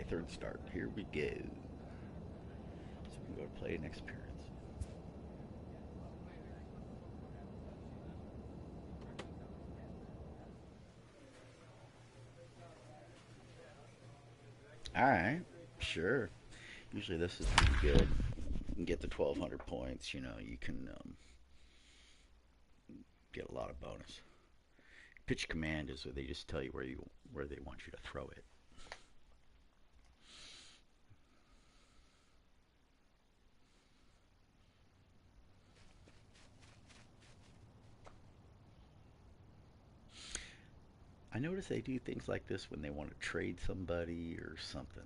third start. Here we go. So we can go to play next appearance. All right, sure. Usually this is pretty good. You can get the 1,200 points. You know, you can get a lot of bonus. Pitch command is where they just tell you where they want you to throw it. I notice they do things like this when they want to trade somebody or something.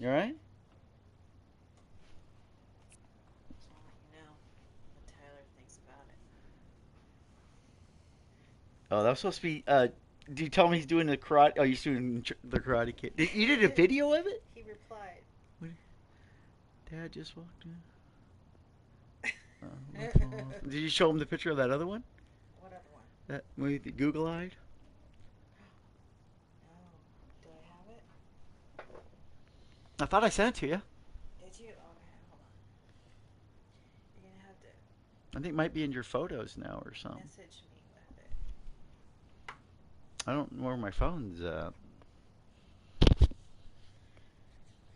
You all right? Just want to let you know what Tyler thinks about it. Oh, that was supposed to be. Do you tell me he's doing the karate? Oh, he's doing the Karate Kid. You did a video of it? He replied. What? Dad just walked in. What Did you show him the picture of that other one? other one? That movie, the Google eyed? No. Do I have it? I thought I sent it to you. Did you? Okay, hold on. You're gonna have to I think it might be in your photos now or something. message me with it. I don't know where my phone's at.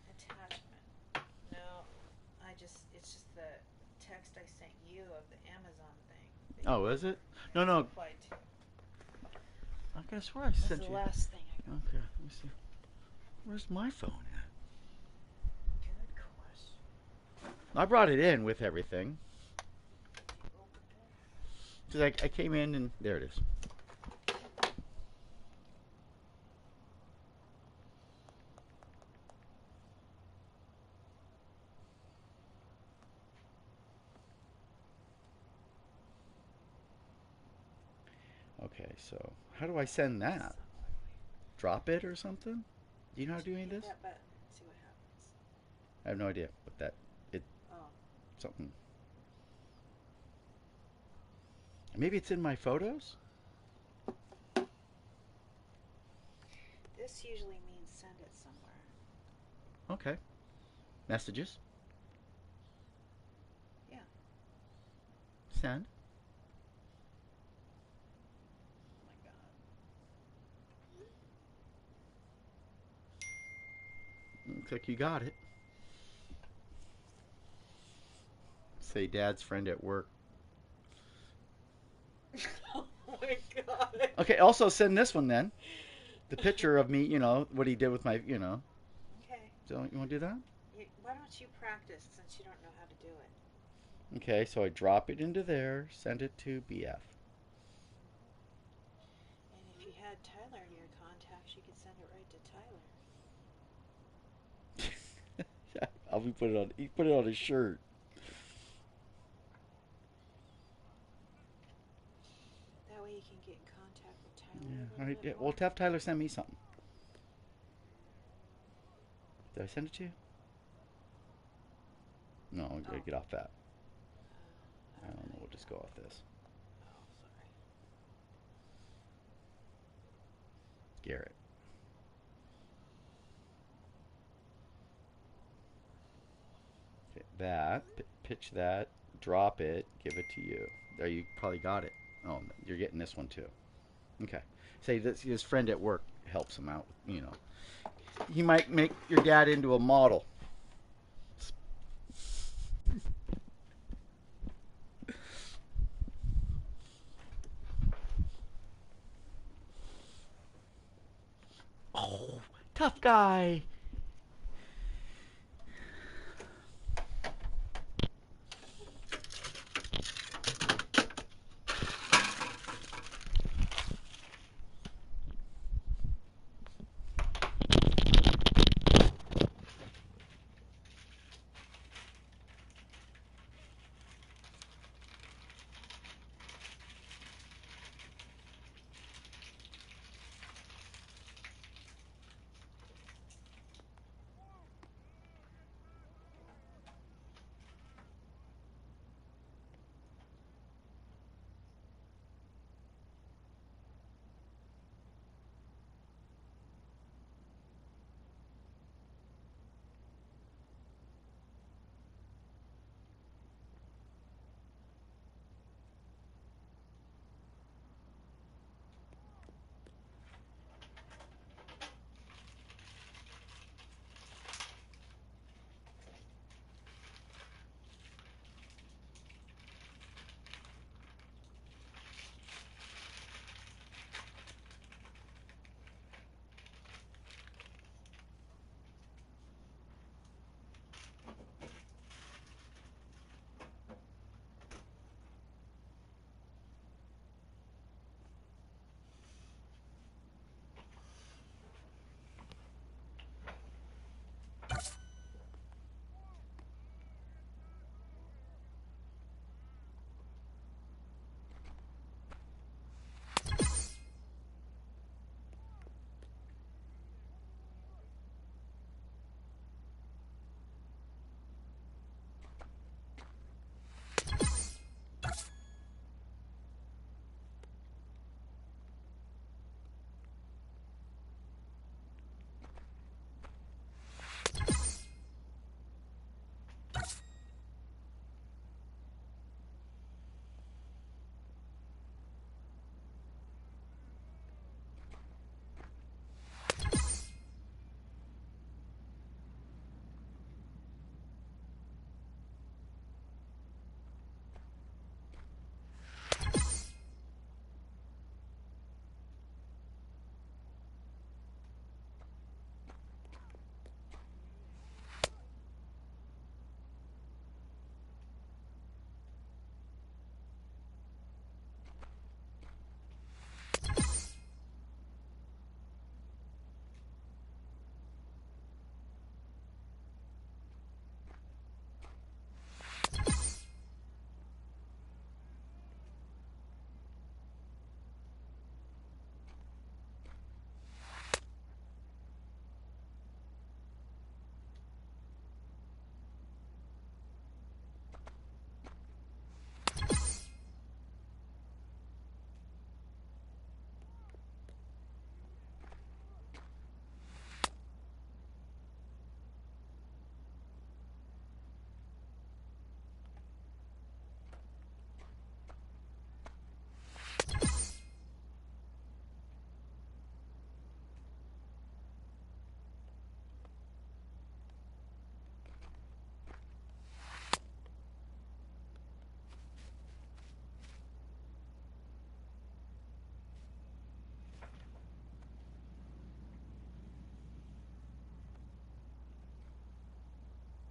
Attachment. No, it's just the text I sent you of the Amazon thing that Oh, is it? No, you no. replied to. I could have swore I That's sent the you. last thing I got. Okay, let me see. Where's my phone at? Good question. I brought it in with everything. Did you open it? Because I came in and there it is. Okay, so how do I send that? Drop it or something? Do you know how to do any of Hit this? that button and see what happens. I have no idea. But that it Oh, something. Maybe it's in my photos. this usually means send it somewhere. Okay. Messages. Yeah. Send. Oh my god. Looks like you got it. Say dad's friend at work. Oh my god. Okay, also send this one then. The picture of me, what he did with my. Okay. So you want to do that? Why don't you practice since you don't know how to do it? Okay, so I drop it into there, send it to BF. And if you had Tyler in your contacts, you could send it right to Tyler. I'll be put it on. He put it on his shirt. That way you can get in contact with Tyler Yeah. a All little right. bit Yeah. more. Well, have Tyler send me something. Did I send it to you? No, I gotta Oh. get off that. I I don't don't know know. how We'll you get just go off off that. this. Oh, sorry. Garrett. bat, pitch that, drop it, give it to you. There, you probably got it. Oh, you're getting this one too. Okay. Say that his friend at work helps him out. You know, he might make your dad into a model. Oh, tough guy.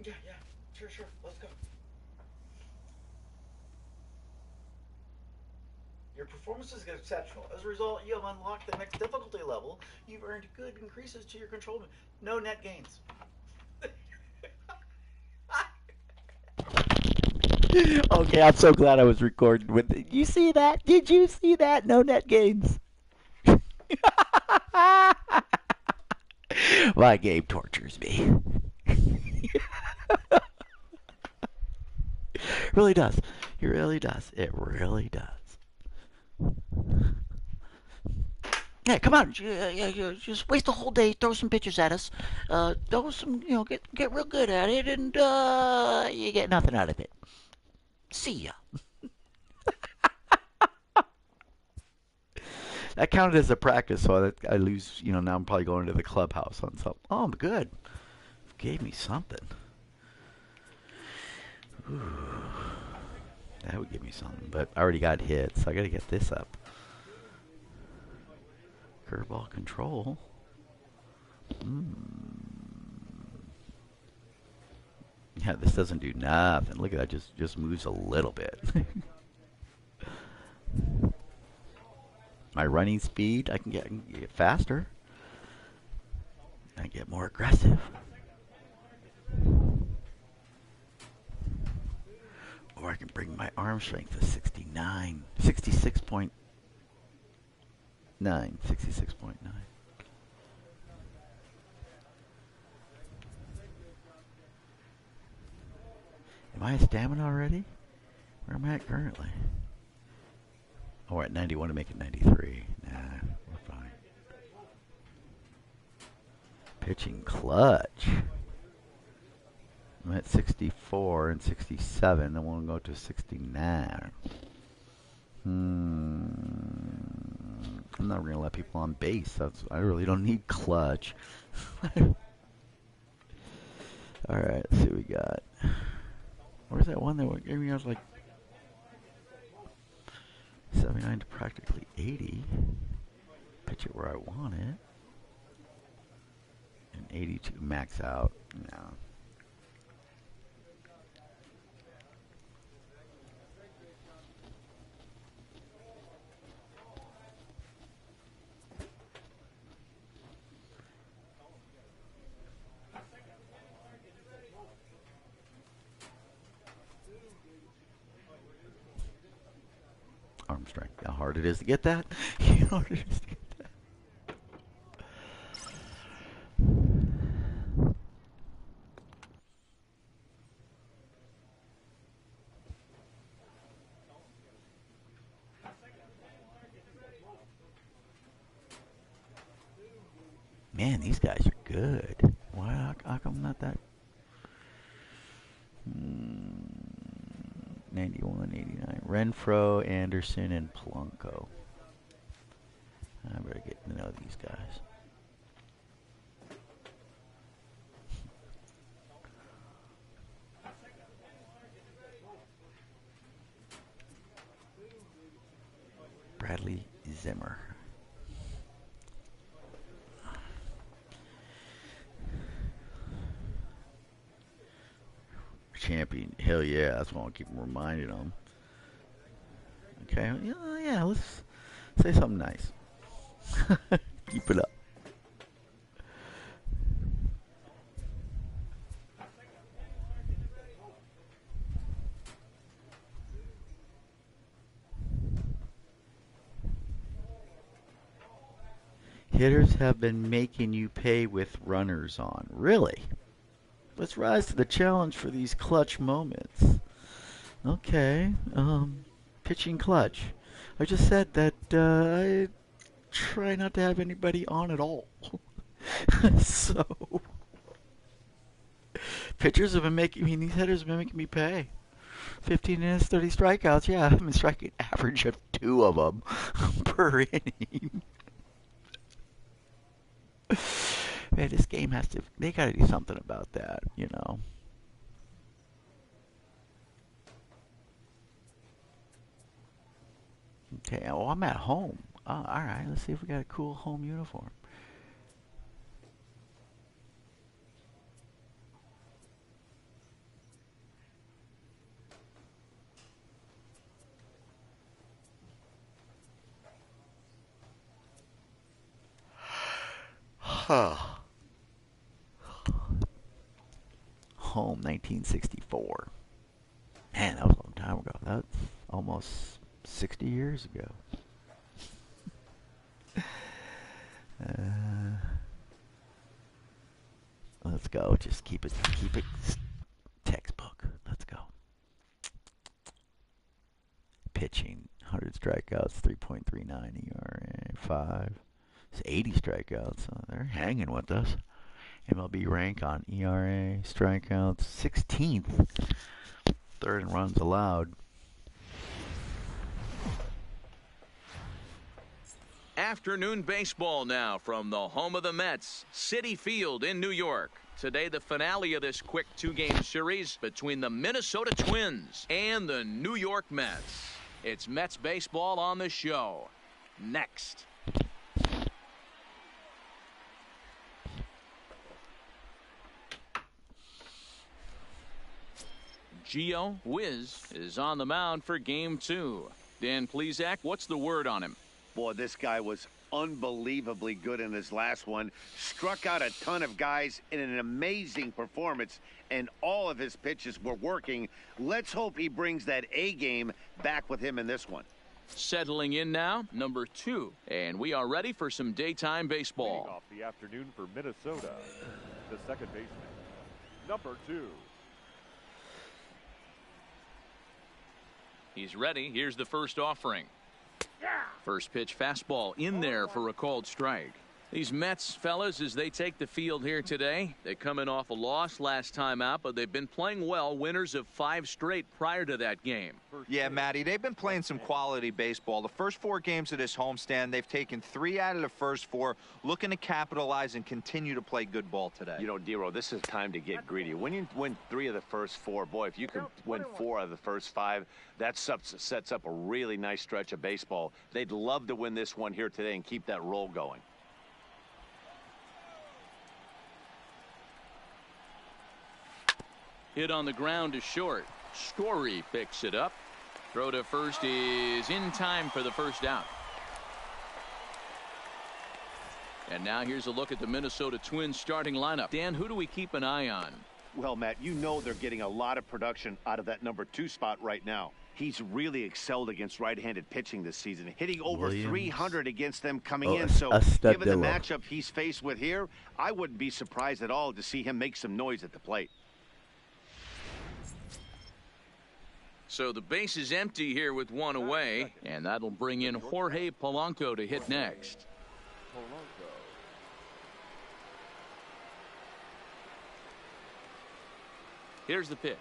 Yeah, yeah. Sure, sure. Let's go. Your performance is exceptional. As a result, you have unlocked the next difficulty level. You've earned good increases to your control. No net gains. Okay, I'm so glad I was recording with it. You see that? Did you see that? No net gains. My game tortures me. Really does. It really does. It really does. Yeah, come on. Just waste the whole day, throw some pitches at us. Throw some, get real good at it, and you get nothing out of it. See ya. That counted as a practice, so I lose. Now I'm probably going to the clubhouse on something. Oh, I'm good. Gave me something. Ooh, that would give me something, but I already got hit, so I got to get this up. Curveball control. Yeah, this doesn't do nothing. Look at that, just moves a little bit. My running speed, I can get faster. I get more aggressive. Or I can bring my arm strength to 69, 66.9, 66.9. Am I at stamina already? Where am I at currently? Oh, we're at 91 to make it 93. Nah, we're fine. Pitching clutch. I'm at 64 and 67. I want to go to 69. I'm not going to let people on base. I really don't need clutch. All right, let's see what we got. Where's that one that gave me? I was like 79 to practically 80. Pitch it where I want it. And 82 max out. No. Arm strength. How hard it is to get that? You know how hard it is to get that? Man, these guys are good. Why? How come not that? 91, 89. Renfro, Anderson, and Polanco. I better get to know these guys. Bradley Zimmer. Champion. Hell yeah. That's what I'll keep reminding them. Okay. Yeah, let's say something nice. Keep it up. Hitters have been making you pay with runners on. Really? Let's rise to the challenge for these clutch moments. Okay. Pitching clutch. I just said that I try not to have anybody on at all. So pitchers have been making. I mean, these hitters have been making me pay. 15 innings, 30 strikeouts. Yeah, I've been striking average of two of them per inning. Man, this game has to. They got to do something about that. Okay, well, I'm at home. All right, let's see if we got a cool home uniform. Huh. Home 1964. Man, that was a long time ago. That's almost 60 years ago. Uh, let's go. Just keep it textbook. Let's go. Pitching, 100 strikeouts, 3.39 ERA, 5. It's 80 strikeouts. They're hanging with us. MLB rank on ERA, strikeouts, 16th. Third in runs allowed. Afternoon baseball now from the home of the Mets, Citi Field in New York. Today, the finale of this quick two-game series between the Minnesota Twins and the New York Mets. It's Mets baseball on the show. Next. Gio Wiz is on the mound for game 2. Dan Plesac, what's the word on him? Boy, this guy was unbelievably good in his last one. Struck out a ton of guys in an amazing performance, and all of his pitches were working. Let's hope he brings that A game back with him in this one. Settling in now, number 2. And we are ready for some daytime baseball. Leading off the afternoon for Minnesota, the second baseman, number 2. He's ready. Here's the first offering. First pitch fastball in there for a called strike. These Mets, fellas, as they take the field here today, they come in off a loss last time out, but they've been playing well, winners of 5 straight prior to that game. Yeah, Matty, they've been playing some quality baseball. The first 4 games of this homestand, they've taken 3 out of the first 4, looking to capitalize and continue to play good ball today. You know, Dero, this is time to get greedy. When you win 3 of the first 4, boy, if you could win 4 out of the first 5, that sets up a really nice stretch of baseball. They'd love to win this one here today and keep that roll going. Hit on the ground to short. Story picks it up. Throw to first is in time for the first out. And now here's a look at the Minnesota Twins starting lineup. Dan, who do we keep an eye on? Well, Matt, you know they're getting a lot of production out of that number 2 spot right now. He's really excelled against right-handed pitching this season, hitting over 300 against them coming in. So given the matchup he's faced with here, I wouldn't be surprised at all to see him make some noise at the plate. So the base is empty here with 1 away, and that'll bring in Jorge Polanco to hit next. Here's the pitch.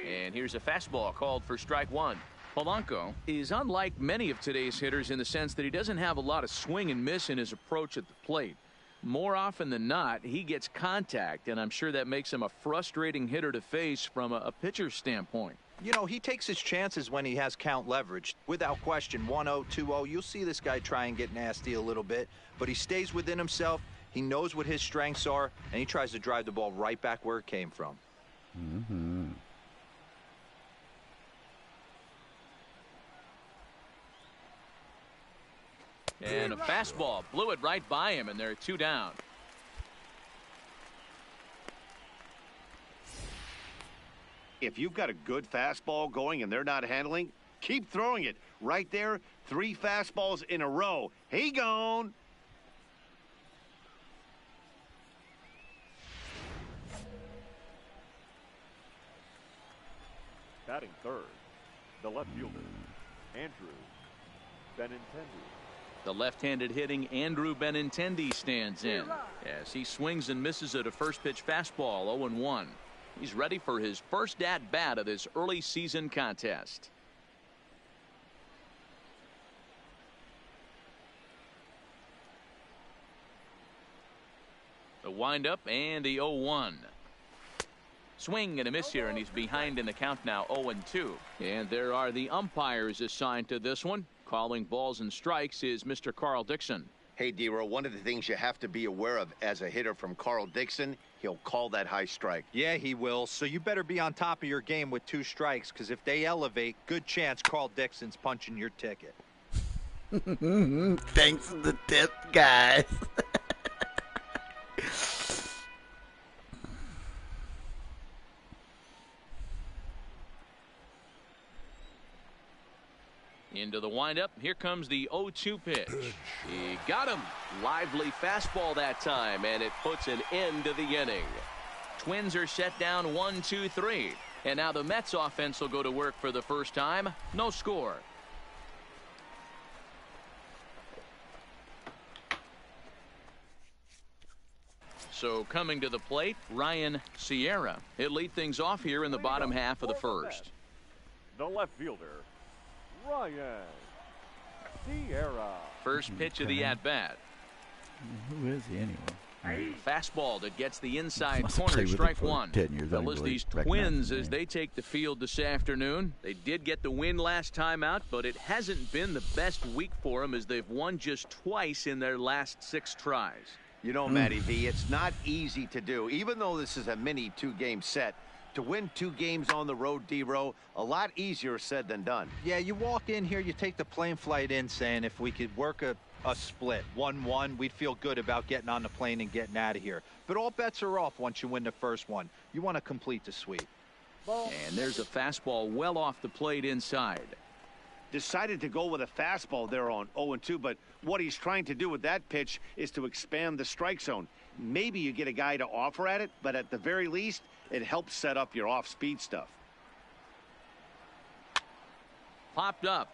And here's a fastball called for strike 1. Polanco is unlike many of today's hitters in the sense that he doesn't have a lot of swing and miss in his approach at the plate. More often than not, he gets contact, and I'm sure that makes him a frustrating hitter to face from a pitcher's standpoint. You know, he takes his chances when he has count leverage. Without question, 1-0, 2-0, you'll see this guy try and get nasty a little bit, but he stays within himself. He knows what his strengths are, and he tries to drive the ball right back where it came from. Mm-hmm. And a fastball blew it right by him, and they're 2 down. If you've got a good fastball going and they're not handling, keep throwing it. Right there, 3 fastballs in a row. He gone. Batting third, the left fielder, Andrew Benintendi. The left-handed hitting Andrew Benintendi stands in as he swings and misses at a first pitch fastball. 0-1. He's ready for his first at-bat of this early season contest. The windup and the 0-1. Swing and a miss here, and he's behind in the count now, 0-2. And there are the umpires assigned to this one. Calling balls and strikes is Mr. Carl Dixon. Hey, Dero, one of the things you have to be aware of as a hitter from Carl Dixon, he'll call that high strike. Yeah, he will. So you better be on top of your game with 2 strikes, because if they elevate, good chance Carl Dixon's punching your ticket. Thanks for the tip, guys. Into the windup. Here comes the 0-2 pitch. He got him. Lively fastball that time, and it puts an end to the inning. Twins are set down 1-2-3. And now the Mets offense will go to work for the first time. No score. So coming to the plate, Ryan Sierra. He'll lead things off here in the bottom half of the first. The left fielder, Ryan Sierra. First pitch of the at-bat. Who is he anyway? Fastball that gets the inside Must have corner, played with strike him for one. 10 years. I don't Fellas, really these recognize Twins the as name. they take the field this afternoon. They did get the win last time out, but it hasn't been the best week for them as they've won just twice in their last 6 tries. You know, Matty V, it's not easy to do. Even though this is a mini 2-game set, to win 2 games on the road, D-Row, a lot easier said than done. Yeah, you walk in here, you take the plane flight in saying if we could work a split 1-1, we'd feel good about getting on the plane and getting out of here. But all bets are off once you win the first one. You want to complete the sweep. And there's a fastball well off the plate inside. Decided to go with a fastball there on 0-2, but what he's trying to do with that pitch is to expand the strike zone. Maybe you get a guy to offer at it, but at the very least, it helps set up your off-speed stuff. Popped up.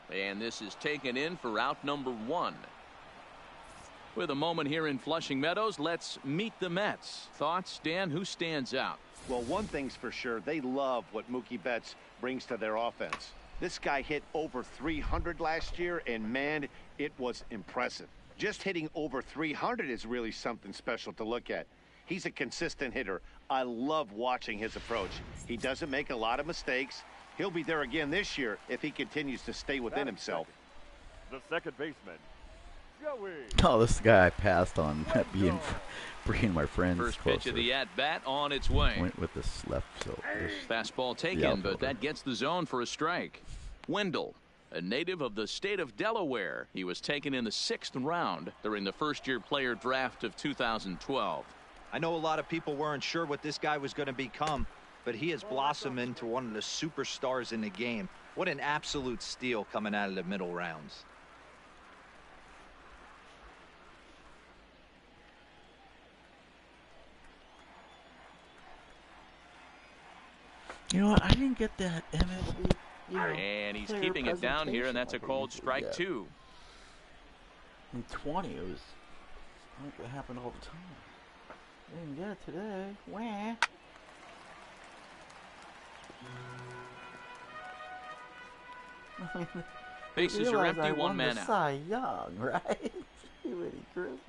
And this is taken in for out number 1. With a moment here in Flushing Meadows, let's meet the Mets. Thoughts, Dan? Who stands out? Well, one thing's for sure, they love what Mookie Betts brings to their offense. This guy hit over 300 last year, and man, it was impressive. Just hitting over 300 is really something special to look at. He's a consistent hitter. I love watching his approach. He doesn't make a lot of mistakes. He'll be there again this year if he continues to stay within himself. The second baseman, Joey. Oh, this guy I passed on bringing my friends First closer. pitch of the at-bat on its way. Went with this left, so Fastball taken, but that gets the zone for a strike. Wendell, a native of the state of Delaware. He was taken in the 6th round during the first-year player draft of 2012. I know a lot of people weren't sure what this guy was going to become, but he has blossomed into one of the superstars in the game. What an absolute steal coming out of the middle rounds. you know what? I didn't get that MLB. And he's keeping it down here, and that's a called strike 2. In 20, it was like that happened all the time. I didn't get it today. Wah. Bases are empty, 1 man out. Cy Young, right? Merry Christmas.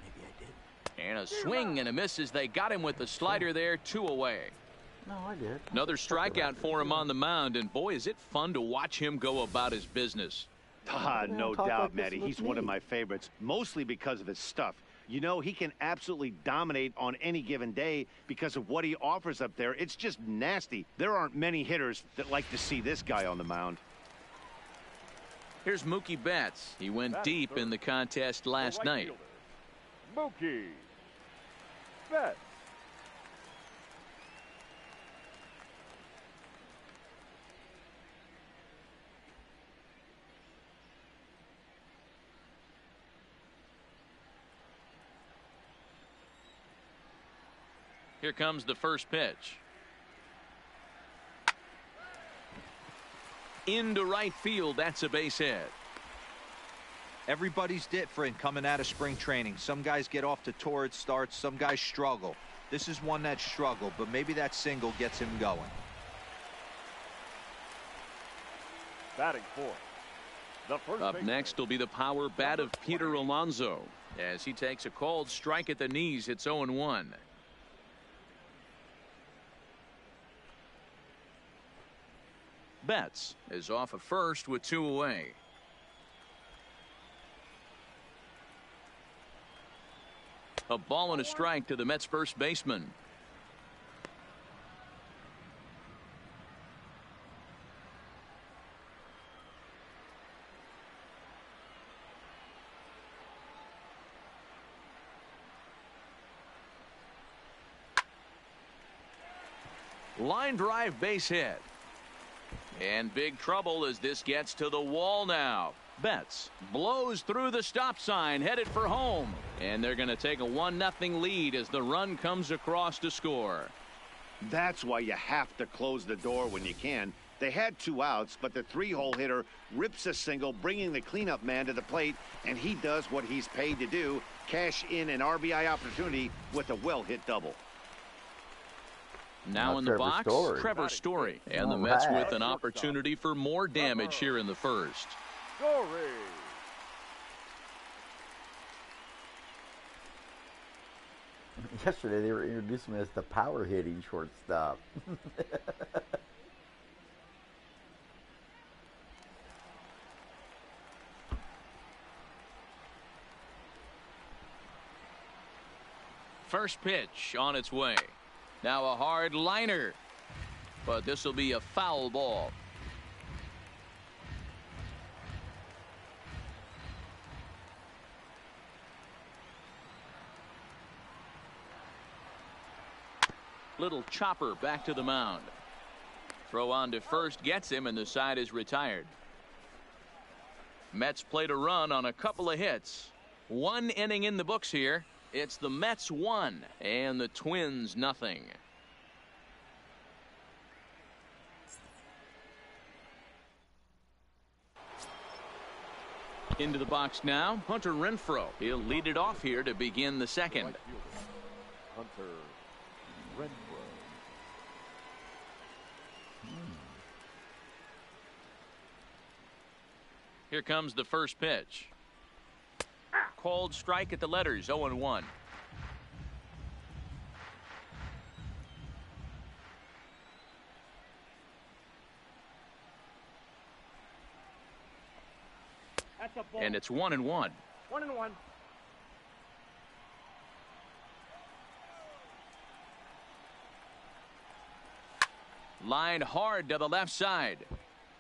Maybe I did. And a swing and a miss as they got him with the slider there, 2 away. No, I did. Another strikeout for him on the mound, and boy, is it fun to watch him go about his business. No doubt, Matty. He's one of my favorites, mostly because of his stuff. You know, he can absolutely dominate on any given day because of what he offers up there. It's just nasty. There aren't many hitters that like to see this guy on the mound. Here's Mookie Betts. He went deep in the contest last night. Mookie Betts. Here comes the first pitch. Into right field, that's a base hit. Everybody's different coming out of spring training. Some guys get off to torrid starts, some guys struggle. This is one that struggled, but maybe that single gets him going. Batting fourth. The first Up baseman. next will be the power bat of Peter Alonso as he takes a called strike at the knees. It's 0-1. Betts is off of first with 2 away. A ball and a strike to the Mets first baseman. Line drive base hit. And big trouble as this gets to the wall now. Betts blows through the stop sign, headed for home. And they're going to take a 1-0 lead as the run comes across to score. That's why you have to close the door when you can. They had 2 outs, but the 3-hole hitter rips a single, bringing the cleanup man to the plate, and he does what he's paid to do, cash in an RBI opportunity with a well-hit double. Now in the box, Trevor Story, and the Mets with an opportunity for more damage here in the first. Story. Yesterday they were introducing him as the power hitting shortstop. First pitch on its way. Now a hard liner, but this will be a foul ball. Little chopper back to the mound. Throw on to first gets him, and the side is retired. Mets played a run on a couple of hits. 1 inning in the books here. It's the Mets 1 and the Twins nothing. Into the box now, Hunter Renfroe. He'll lead it off here to begin the second. Hunter Renfroe. Here comes the first pitch. Called strike at the letters, 0-1. And it's 1-1. 1-1. Line hard to the left side,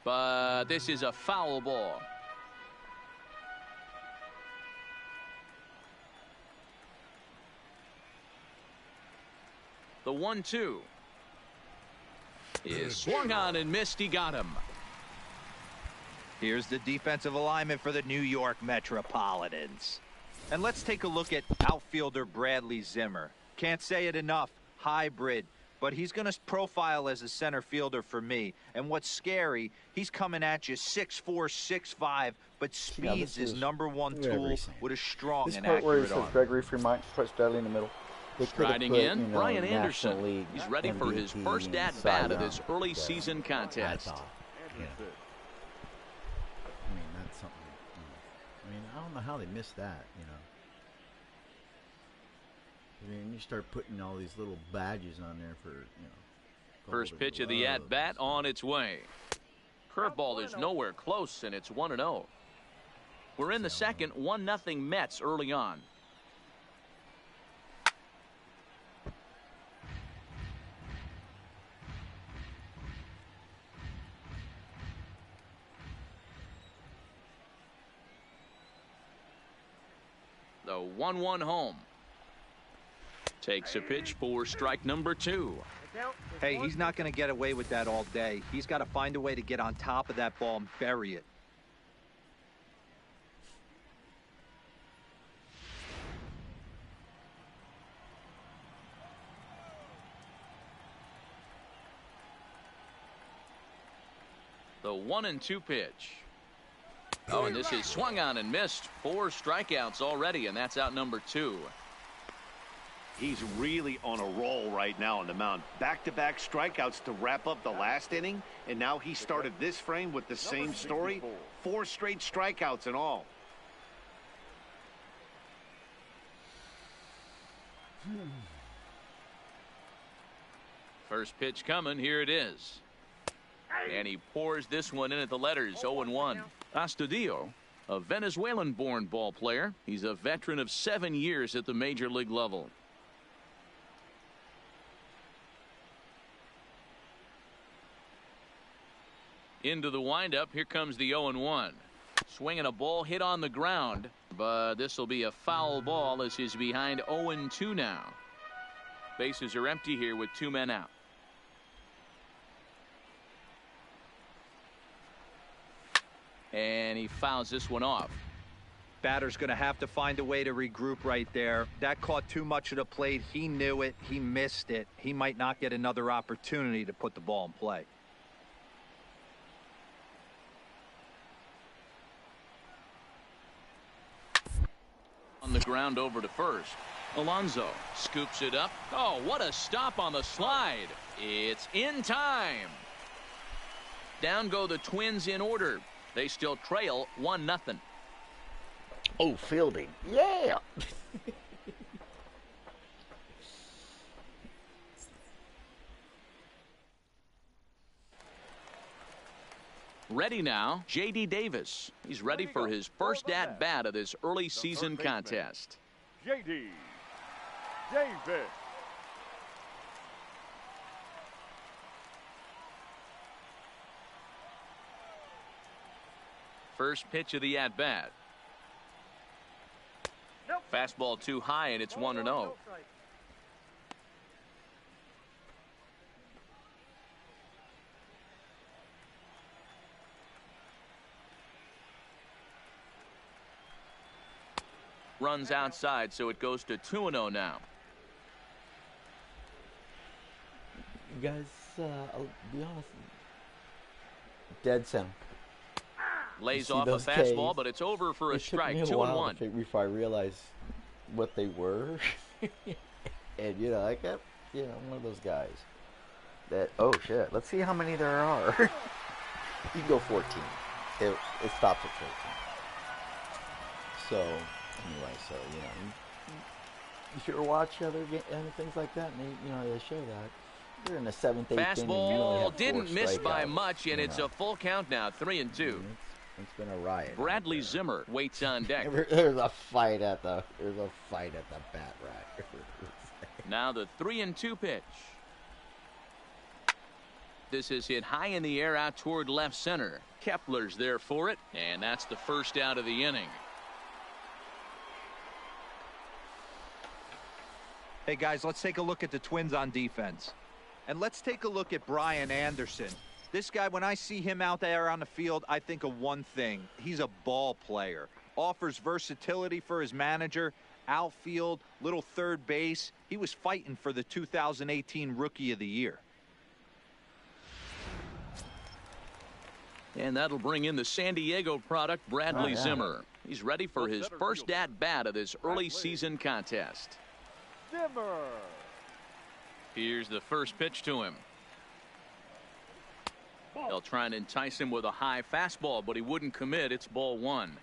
but this is a foul ball. The 1-2 is swung on and missed. He got him. Here's the defensive alignment for the New York Metropolitans. And let's take a look at outfielder Bradley Zimmer. Can't say it enough. Hybrid. But he's going to profile as a center fielder for me. And what's scary, he's coming at you 6'4", 6'5", but speed's his #1 tool with a strong and accurate arm. Gregory Fremont puts Dudley in the middle. Striding in, Brian Anderson. He's ready for his first at-bat of this early season contest. Yeah. I mean, that's something. I mean, I don't know how they missed that, you know. I mean, you start putting all these little badges on there for, you know. First pitch of the at-bat on its way. Curveball is nowhere close, and it's 1-0. We're in the second, 1-0 Mets early on. The 1-1 home. Takes a pitch for strike number 2. Hey, he's not going to get away with that all day. He's got to find a way to get on top of that ball and bury it. The 1-2 pitch. Oh, and this is swung on and missed. 4 strikeouts already, and that's out number 2. He's really on a roll right now on the mound. Back-to-back strikeouts to wrap up the last inning, and now he started this frame with the same story. 4 straight strikeouts in all. First pitch coming. Here it is. And he pours this one in at the letters, 0-1. Astudillo, a Venezuelan-born ball player. He's a veteran of 7 years at the major league level. Into the windup. Here comes the 0-1. Swinging a ball hit on the ground, but this will be a foul ball as he's behind 0-2 now. Bases are empty here with 2 men out. And he fouls this one off. Batter's going to have to find a way to regroup right there. That caught too much of the plate. He knew it. He missed it. He might not get another opportunity to put the ball in play. the ground over to first. Alonso scoops it up. Oh, what a stop on the slide. It's in time. Down go the Twins in order. They still trail 1-0. Oh, fielding. Yeah. Ready now, J.D. Davis. He's ready for his first at-bat of this early season contest. J.D. Davis. First pitch of the at-bat. Fastball too high, and it's 1-0. Runs outside, so it goes to 2-0 now. You guys, I'll be honest. Dead center. Lays off a fastball, K's, but it's over for a strike. It took me a 2-1. before I realized what they were. And, you know, I kept, you know, one of those guys that, oh, shit, let's see how many there are. You go 14. It stops at 14. So, anyway, so, you know, you should watch other things like that, and they, you know, they show that. You're in the 7th, 8th inning. Fastball didn't miss by much, and it's a full count now, 3-2. It's been a riot. Bradley Zimmer waits on deck. There's a fight at the bat rack. Now the 3-2 pitch. This is hit high in the air out toward left center. Kepler's there for it, and that's the first out of the inning. Hey guys, let's take a look at the Twins on defense. And let's take a look at Brian Anderson. This guy, when I see him out there on the field, I think of one thing. He's a ball player. Offers versatility for his manager. Outfield, little third base. He was fighting for the 2018 Rookie of the Year. And that'll bring in the San Diego product, Bradley Zimmer. He's ready for his first at-bat of this early season contest. Zimmer. Here's the first pitch to him. They'll try and entice him with a high fastball, but he wouldn't commit. It's ball one.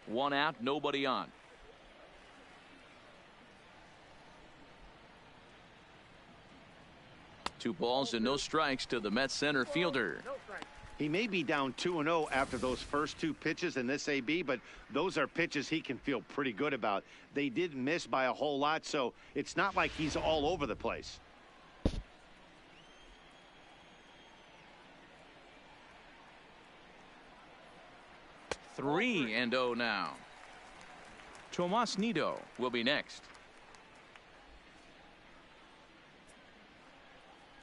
One out, nobody on. Two balls and no strikes to the Mets center fielder. He may be down 2-0 after those first two pitches in this AB, but those are pitches he can feel pretty good about. They didn't miss by a whole lot, so it's not like he's all over the place. Three and 0 now. Tomas Nido will be next.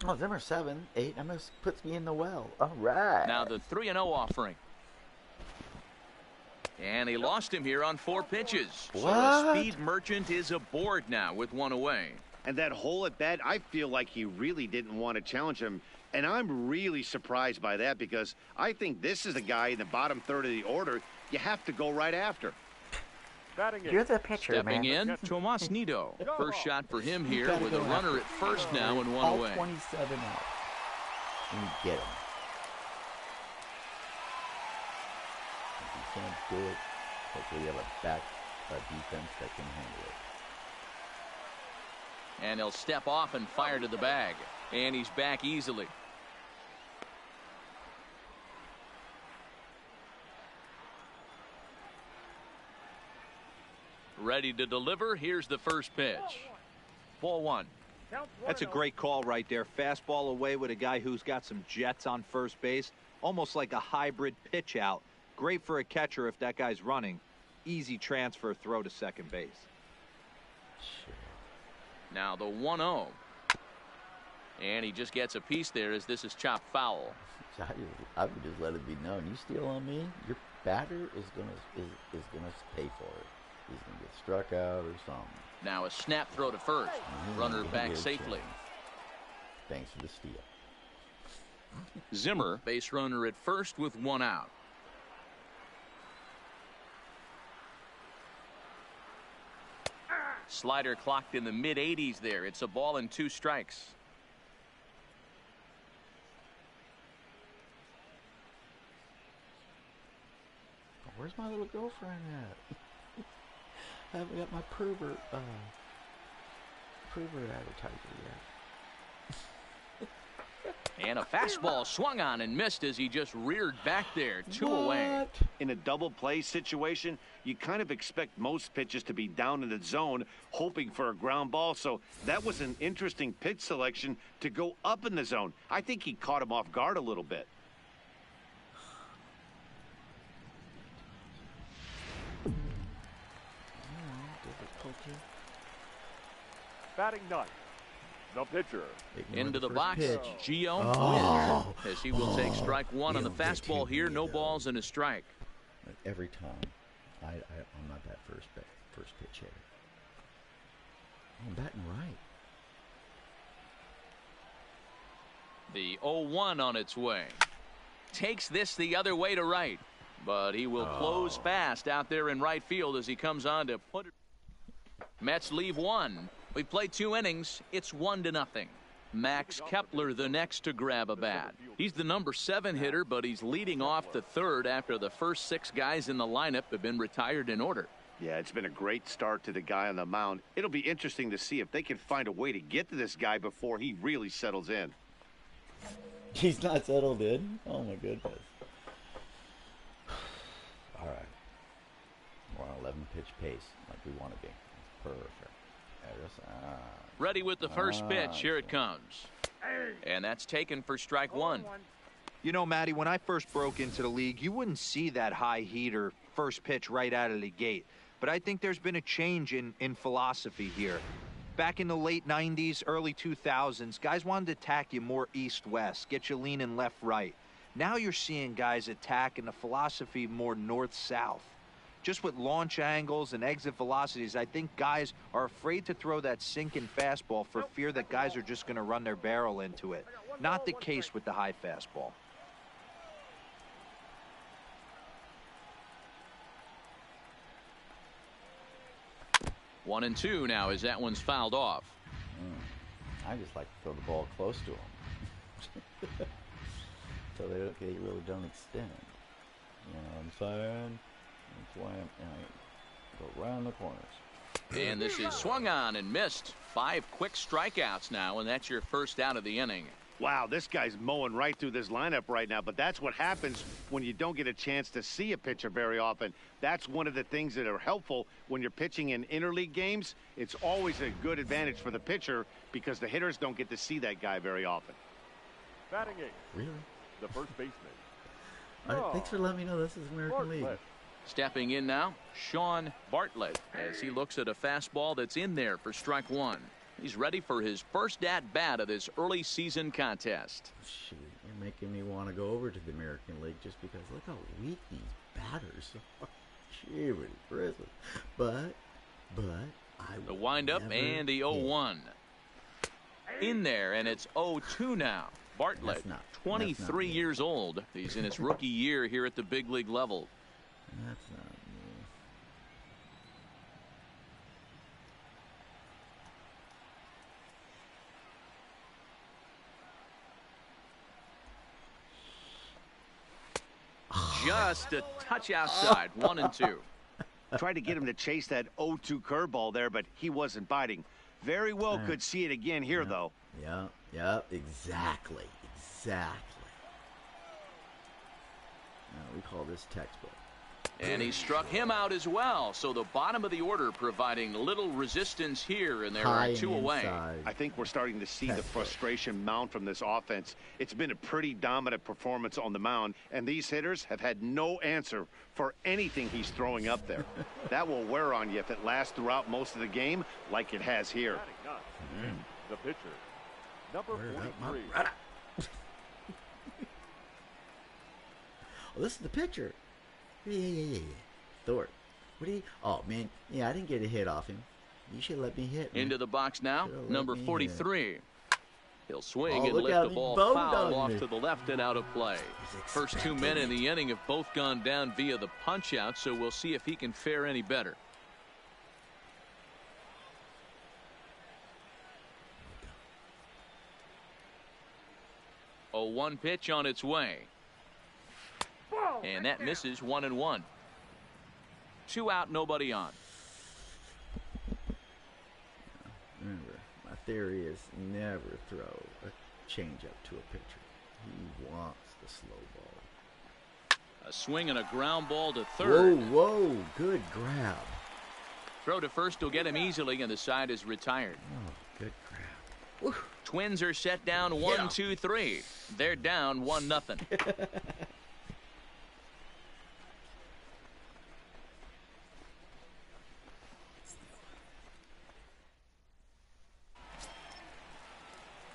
Oh, Zimmer 7, 8. That must puts me in the well. All right. Now the 3-0 offering. And he lost him here on 4 pitches. What? So the speed merchant is aboard now with 1 away. And that hole at bat, I feel like he really didn't want to challenge him. And I'm really surprised by that because I think this is a guy in the bottom third of the order you have to go right after. You're the pitcher, Stepping man. in, Tomas Nido. First shot for him here with a runner at first now and 1 all away. 27 out. And you get him. If you can't do it, hopefully you have a defense that can handle it. And he'll step off and fire to the bag. And he's back easily. Ready to deliver. Here's the first pitch. Ball one. That's a great call right there. Fastball away with a guy who's got some jets on first base. Almost like a hybrid pitch out. Great for a catcher if that guy's running. Easy transfer throw to second base. Now the 1-0. And he just gets a piece there as this is chopped foul. I would just let it be known. You steal on me, your batter is gonna pay for it. He's gonna get struck out or something. Now a snap throw to first. Runner back safely. Thanks for the steal. Zimmer, base runner at first with 1 out. Slider clocked in the mid-80s there. It's a ball and 2 strikes. Where's my little girlfriend at? I haven't got my pervert advertiser yet. And a fastball swung on and missed as he just reared back there. 2 away. In a double play situation, you kind of expect most pitches to be down in the zone, hoping for a ground ball. So that was an interesting pitch selection to go up in the zone. I think he caught him off guard a little bit. Batting ninth, the pitcher. Into the box, Gio as he will take strike 1 on the fastball here. No balls and a strike. Every time, I'm not that first pitch hitter. Oh, I'm batting right. The 0-1 on its way. Takes this the other way to right, but he will close fast out there in right field as he comes on to put it. Mets leave 1. We played 2 innings. It's 1-0. Max Kepler the next to grab a bat. He's the number 7 hitter, but he's leading off the 3rd after the first 6 guys in the lineup have been retired in order. Yeah, it's been a great start to the guy on the mound. It'll be interesting to see if they can find a way to get to this guy before he really settles in. He's not settled in? Oh, my goodness. All right. We're on 11-pitch pace like we want to be. That's perfect. Ready with the first pitch. Here it comes. And that's taken for strike 1. You know, Matty, when I first broke into the league, you wouldn't see that high heater first pitch right out of the gate. But I think there's been a change in philosophy here. Back in the late 90s, early 2000s, guys wanted to attack you more east-west, get you leaning left-right. Now you're seeing guys attack in the philosophy more north-south. Just with launch angles and exit velocities, I think guys are afraid to throw that sinking fastball for fear that guys are just going to run their barrel into it. Not the case with the high fastball. One and 2 now as that one's fouled off. I just like to throw the ball close to them. So they really don't extend. You know what I'm saying? That's why I go around the corners. And this is swung on and missed. 5 quick strikeouts now, and that's your first out of the inning. Wow, this guy's mowing right through this lineup right now, but that's what happens when you don't get a chance to see a pitcher very often. That's one of the things that are helpful when you're pitching in interleague games. It's always a good advantage for the pitcher because the hitters don't get to see that guy very often. Batting 8. Really? The first baseman. Thanks for letting me know this is American League. Stepping in now, Sean Bartlett, as he looks at a fastball that's in there for strike 1. He's ready for his first at-bat of this early season contest. Shoot, you're making me want to go over to the American League just because look how weak these batters are. Gee, Christmas. But, I the windup and the 0-1. In there, and it's 0-2 now. Bartlett, 23 years old. He's in his rookie year here at the big league level. That's not me. Just a touch outside. 1 and 2. Tried to get him to chase that 0-2 curveball there, but he wasn't biting. Very well could see it again here, though. Yeah, exactly. Now, we call this textbook. And he struck him out as well. So the bottom of the order providing little resistance here, and there are 2 away. I think we're starting to see the frustration mount from this offense. It's been a pretty dominant performance on the mound, and these hitters have had no answer for anything he's throwing up there. That will wear on you if it lasts throughout most of the game like it has here. The pitcher, number 43. Oh, this is the pitcher. Yeah. Thor. What do you... Oh, man. Yeah, I didn't get a hit off him. You should let me hit, man. Into the box now, number 43. He'll swing and look lift out, the ball he foul off me. to the left and out of play. First 2 men in the inning have both gone down via the punch out, so we'll see if he can fare any better. 1 pitch on its way. And that misses 1-1. 2 out, nobody on. Remember, my theory is never throw a changeup to a pitcher. He wants the slow ball. A swing and a ground ball to third. Whoa, good grab. Throw to first will get him easily, and the side is retired. Oh, good grab. Woo. Twins are set down 1-2-3. They're down 1-0.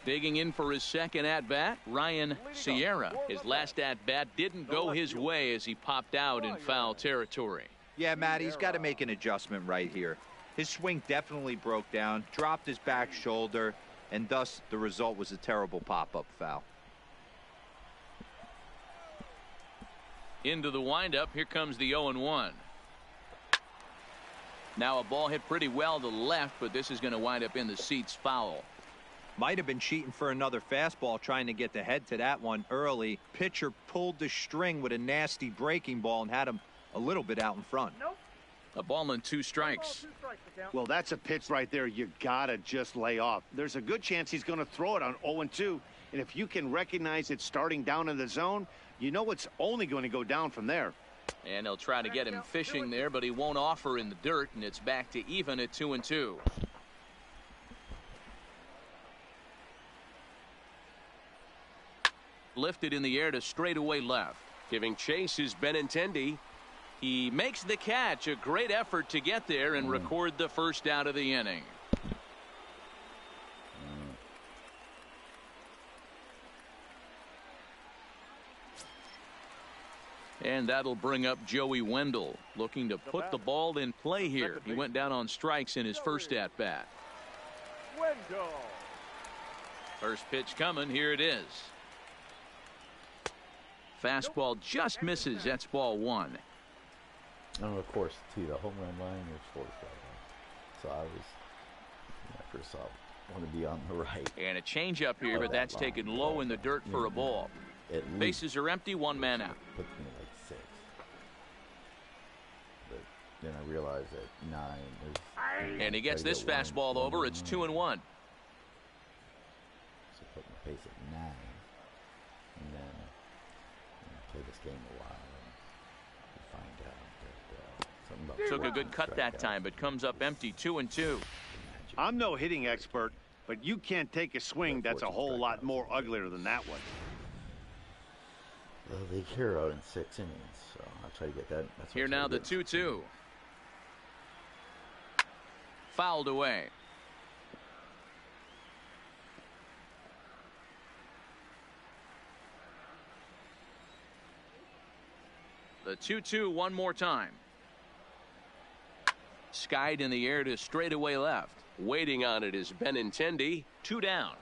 Digging in for his second at-bat, Ryan Sierra. His last at-bat didn't go his way as he popped out in foul territory. Yeah, Matt, he's got to make an adjustment right here. His swing definitely broke down, dropped his back shoulder, and thus the result was a terrible pop-up foul. Into the windup, here comes the 0-1. Now a ball hit pretty well to the left, but this is going to wind up in the seats foul. Might have been cheating for another fastball, trying to get the head to that one early. Pitcher pulled the string with a nasty breaking ball and had him a little bit out in front. A ball and 2 strikes. Well, that's a pitch right there you gotta just lay off. There's a good chance he's going to throw it on 0-2, and if you can recognize it starting down in the zone, you know it's only going to go down from there. And they'll try to get him fishing there, but he won't offer in the dirt, and it's back to even at 2-2. Lifted in the air to straightaway left. Giving chase is Benintendi. He makes the catch. A great effort to get there and record the first out of the inning. And that'll bring up Joey Wendell, looking to put the ball in play here. He went down on strikes in his first at-bat. First pitch coming. Here it is. Fastball just misses. That's ball 1. And of course, too, the home run line is 45. So I was, when I first saw it, want to be on the right. And a changeup here, but that's taken low in the dirt for a ball. Bases are empty, 1 man out. Put me at like 6. But then I realized that 9 is. And he gets this fastball over. It's 2-1. So put my pace at 9. And then play this game a while and find out that something about took a good cut that time, but comes up empty. 2-2. I'm no hitting expert, but you can't take a swing that's a whole lot more uglier than that one. Well, they hero in 6 innings, so I'll try to get that. That's here now the 2-2. Fouled away. The 2-2 one more time. Skied in the air to straightaway left. Waiting on it is Benintendi. 2 down.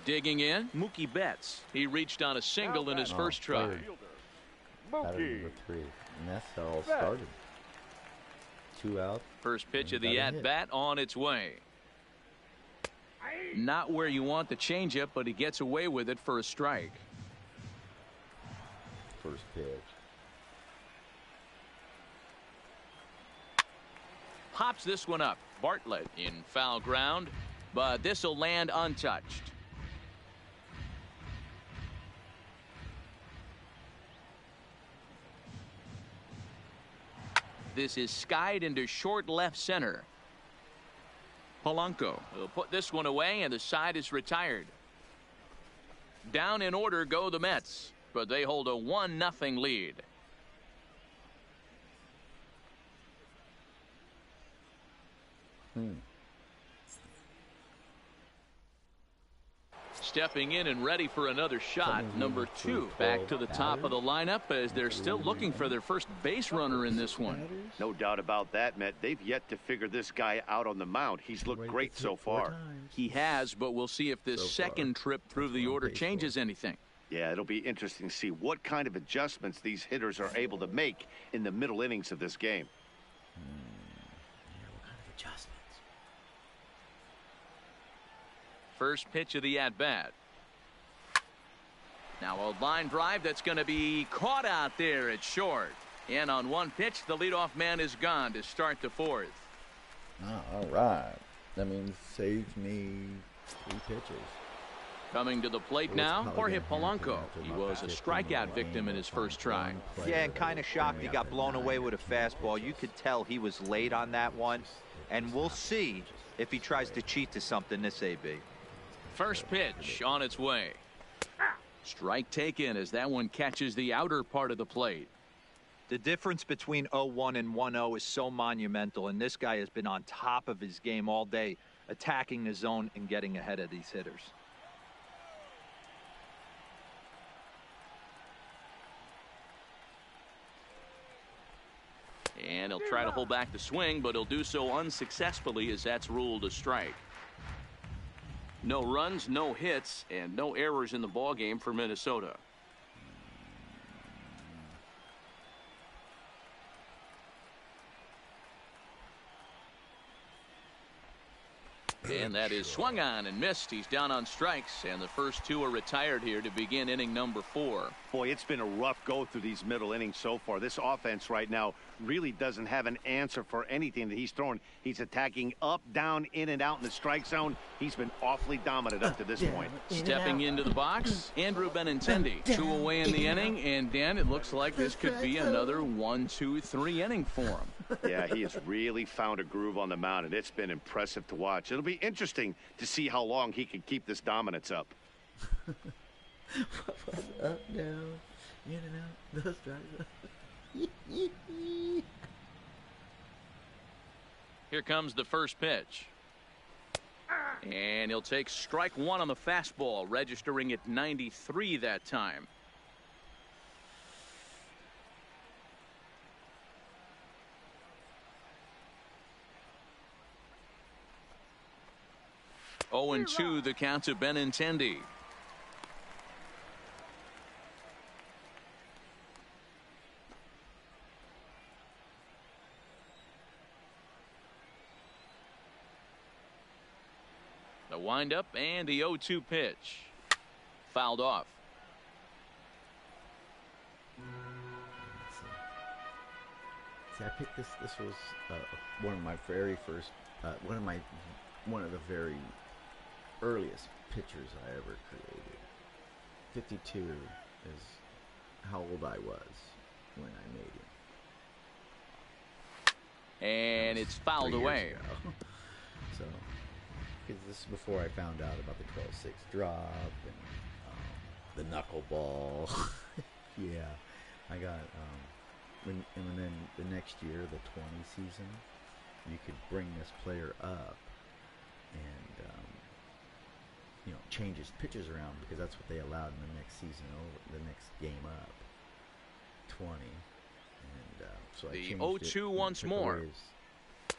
Digging in, Mookie Betts. He reached on a single in his first try. Mookie. 3. And that's how it all started. 2 out. First pitch of the at-bat on its way. Not where you want the changeup, but he gets away with it for a strike. First pitch. Pops this one up. Bartlett in foul ground, but this will land untouched. This is skied into short left center. Polanco will put this one away, and the side is retired. Down in order go the Mets, but they hold a 1-0 lead. stepping in and ready for another shot. Number 2 back to the top of the lineup as they're still looking for their first base runner in this one. No doubt about that, Matt. They've yet to figure this guy out on the mound. He's looked great so far. He has, but we'll see if this second trip through the order changes anything. Yeah, it'll be interesting to see what kind of adjustments these hitters are able to make in the middle innings of this game. What kind of adjustments? First pitch of the at-bat. Now a line drive that's going to be caught out there at short. And on one pitch, the leadoff man is gone to start the fourth. All right. That means saves me 3 pitches. Coming to the plate now, Jorge Polanco. He was a strikeout victim in his first try. Yeah, and kind of shocked he got blown away with a fastball. You could tell he was late on that one. And we'll see if he tries to cheat to something this AB. First pitch on its way. Strike taken as that one catches the outer part of the plate. The difference between 0-1 and 1-0 is so monumental, and this guy has been on top of his game all day, attacking the zone and getting ahead of these hitters. And he'll try to hold back the swing, but he'll do so unsuccessfully as that's ruled a strike. No runs, no hits, and no errors in the ballgame for Minnesota. And that is swung on and missed. He's down on strikes, and the first 2 are retired here to begin inning number 4. Boy, it's been a rough go through these middle innings so far. This offense right now really doesn't have an answer for anything that he's throwing. He's attacking up, down, in, and out in the strike zone. He's been awfully dominant up to this point. Stepping into the box, Andrew Benintendi. 2 away in the inning, and Dan, it looks like this could be another 1, 2, 3 inning for him. Yeah, he has really found a groove on the mound, and it's been impressive to watch. It'll be interesting to see how long he can keep this dominance up. Up, down, in and out, those drives. Here comes the first pitch. And he'll take strike 1 on the fastball, registering at 93 that time. Oh, and 2 the count to Benintendi. The windup and the 0-2 pitch. Fouled off. See, I picked this. This was one of my very first, one of the very earliest pictures I ever created. 52 is how old I was when I made it. And it's fouled away. So, because this is before I found out about the 12-6 drop and the knuckleball. Yeah, I got and then the next year, the 20 season, you could bring this player up and change his pitches around, because that's what they allowed in the next season over, the next game up, 20. And so I changed the 0-2 once more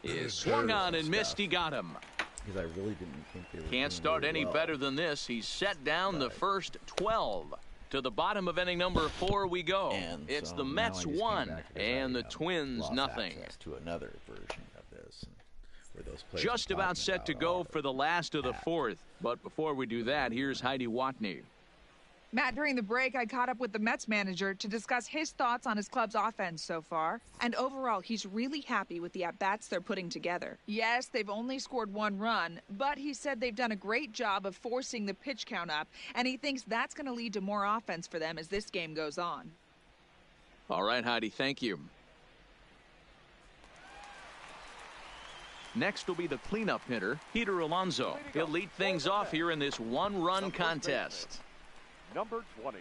his is swung on and missed. He got him. Because I really didn't think they were Can't start any better than this. He's set down the first 12. To the bottom of inning number 4 we go. And it's so the Mets 1 and the Twins nothing. To another version of this, where those players just about set to go for the last of the 4th. But before we do that, here's Heidi Watney. Matt, during the break, I caught up with the Mets manager to discuss his thoughts on his club's offense so far. And overall, he's really happy with the at-bats they're putting together. Yes, they've only scored 1 run, but he said they've done a great job of forcing the pitch count up, and he thinks that's going to lead to more offense for them as this game goes on. All right, Heidi, thank you. Next will be the cleanup hitter, Peter Alonso. He'll lead things off here in this 1-run contest. Number 20.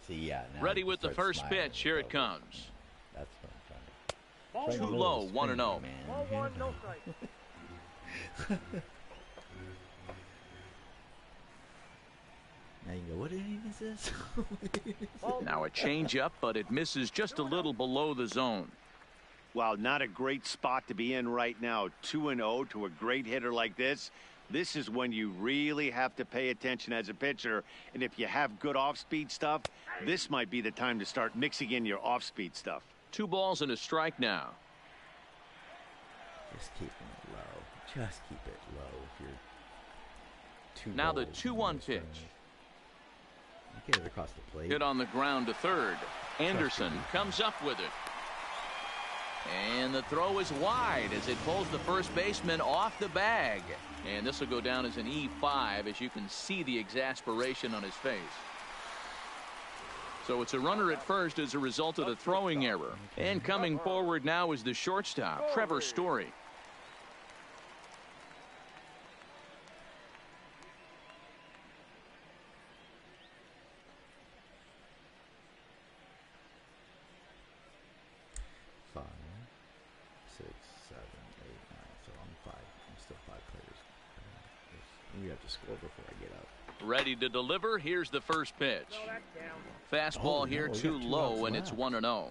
See, yeah, ready with the first pitch. Here it comes. That's what I'm trying to. Too low, 1-0. Man, No strike. now you go, what inning is this? Now a changeup, but it misses just a little below the zone. Well, not a great spot to be in right now. 2-0 to a great hitter like this. This is when you really have to pay attention as a pitcher. And if you have good off-speed stuff, this might be the time to start mixing in your off-speed stuff. 2 balls and a strike now. Just keeping it low. Just keep it low. If you're Now the 2-1 pitch. Get it across the plate. Hit on the ground to third. Anderson comes up with it. And the throw is wide as it pulls the first baseman off the bag. And this will go down as an E5 as you can see the exasperation on his face. So it's a runner at first as a result of the throwing error. And coming forward now is the shortstop, Trevor Story. You have to score before I get out. Ready to deliver. Here's the first pitch. Fastball here too low, and it's 1-0.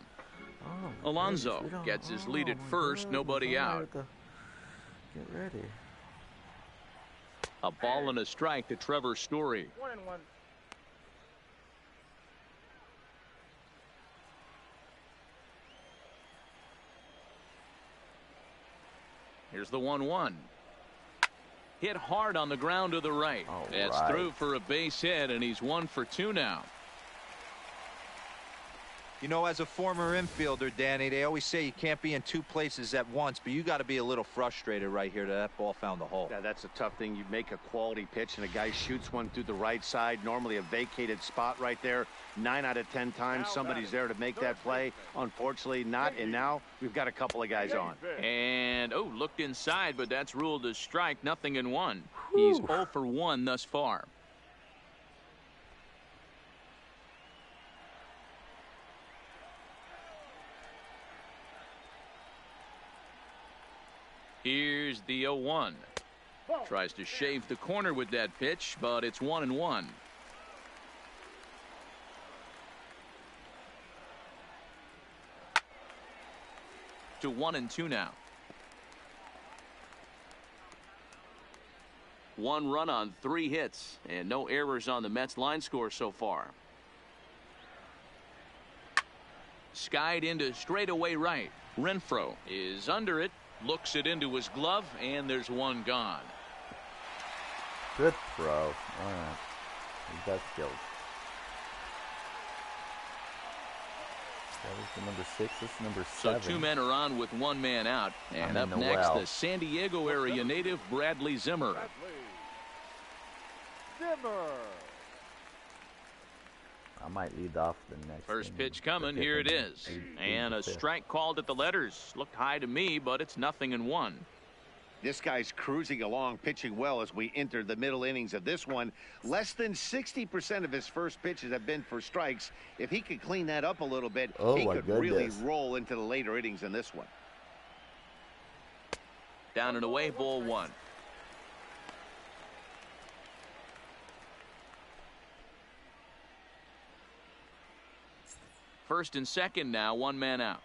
Alonso gets his lead at first, nobody out. Get ready. A ball and a strike to Trevor Story. 1-1. Here's the 1-1. Hit hard on the ground to the right. That's through for a base hit, and he's 1 for 2 now. You know, as a former infielder, Danny, they always say you can't be in 2 places at once, but you got to be a little frustrated right here that ball found the hole. Yeah, that's a tough thing. You make a quality pitch and a guy shoots one through the right side, normally a vacated spot right there. 9 out of 10 times somebody's there to make that play. Unfortunately not, and now we've got a couple of guys on. And looked inside, but that's ruled a strike. Nothing in 1. He's 0 for 1 thus far. Here's the 0-1. Tries to shave the corner with that pitch, but it's 1-1. To 1-2 now. 1 run on 3 hits, and no errors on the Mets line score so far. Skied into straightaway right. Renfroe is under it. Looks it into his glove, and there's 1 gone. Good throw. All right. He's got skills. That was the number 6. This is number 7. So 2 men are on with 1 man out. And up next, the San Diego area native Bradley Zimmer. I might lead off the next. First pitch coming. Here it is. And a strike called at the letters. Looked high to me, but it's 0-1. This guy's cruising along, pitching well as we enter the middle innings of this one. Less than 60% of his first pitches have been for strikes. If he could clean that up a little bit, he could really roll into the later innings in this one. Down and away, ball 1. First and second now, 1 man out.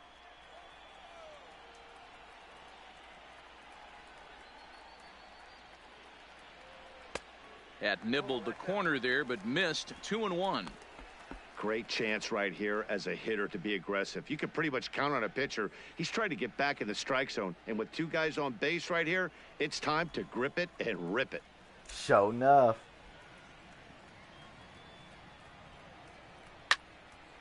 Had nibbled the corner there, but missed. 2-1. Great chance right here as a hitter to be aggressive. You can pretty much count on a pitcher. He's trying to get back in the strike zone. And with 2 guys on base right here, it's time to grip it and rip it. Sure enough.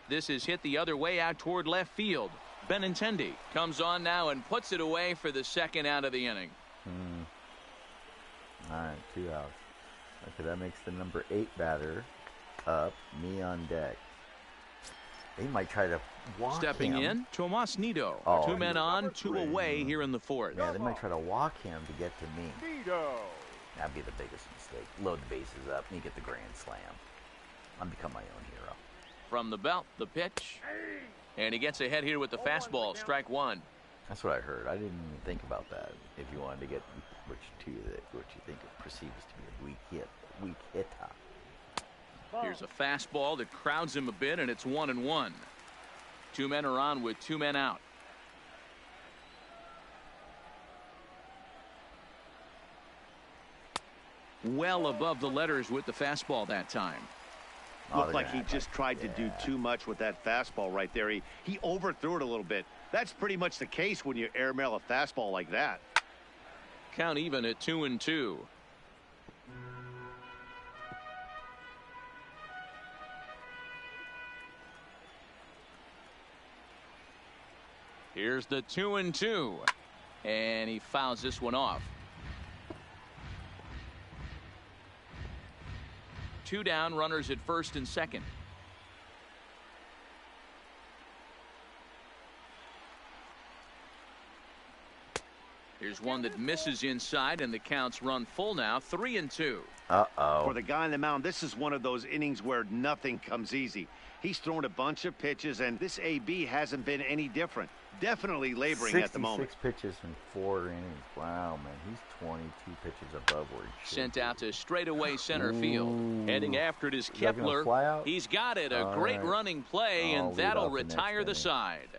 This is hit the other way out toward left field. Benintendi comes on now and puts it away for the 2nd out of the inning. All right, 2 outs. Okay, that makes the number 8 batter up. Me on deck. They might try to walk Stepping him. in, Tomas Nido. 2 men on, 2 away here in the 4th. Yeah, they might try to walk him to get to me. That'd be the biggest mistake. Load the bases up and you get the grand slam. I'll become my own hero. From the belt, the pitch. And he gets ahead here with the fastball. Strike 1. That's what I heard. I didn't even think about that. If you wanted to get what you think it perceives to be a weak hitter. Here's a fastball that crowds him a bit, and it's 1-1. Two men are on with two men out. Well above the letters with the fastball that time. Looked like he just tried to do too much with that fastball right there. He overthrew it a little bit. That's pretty much the case when you airmail a fastball like that. Count even at 2-2. Here's the 2-2, and he fouls this one off. 2 down, runners at first and second. Here's one that misses inside, and the counts run full now, 3-2. For the guy on the mound, this is one of those innings where nothing comes easy. He's thrown a bunch of pitches, and this AB hasn't been any different. Definitely laboring at the moment. 66 pitches in 4 innings. Wow, man. He's 22 pitches above where he should Sent be. out to straightaway center field. Heading after it is Kepler. He's got it. A great running play, and that'll retire the side.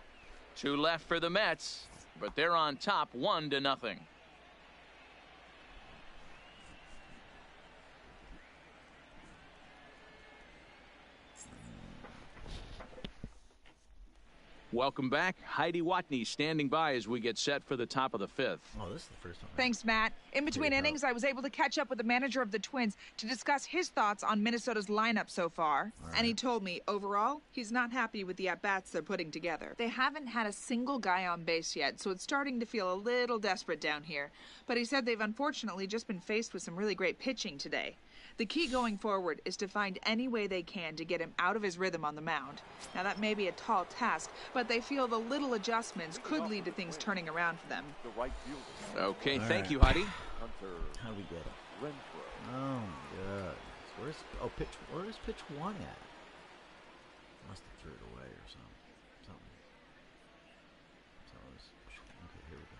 2 left for the Mets, but they're on top 1-0. Welcome back. Heidi Watney standing by as we get set for the top of the 5th. Oh, this is the first one. Thanks, Matt. In between innings, I was able to catch up with the manager of the Twins to discuss his thoughts on Minnesota's lineup so far. Right. And he told me, overall, he's not happy with the at-bats they're putting together. They haven't had a single guy on base yet, so it's starting to feel a little desperate down here. But he said they've unfortunately just been faced with some really great pitching today. The key going forward is to find any way they can to get him out of his rhythm on the mound. Now, that may be a tall task, but they feel the little adjustments could lead to things turning around for them. Okay, thank you, Heidi. How do we get him? Oh, my God. Where's pitch 1 at? Must have threw it away or something. Okay, here we go.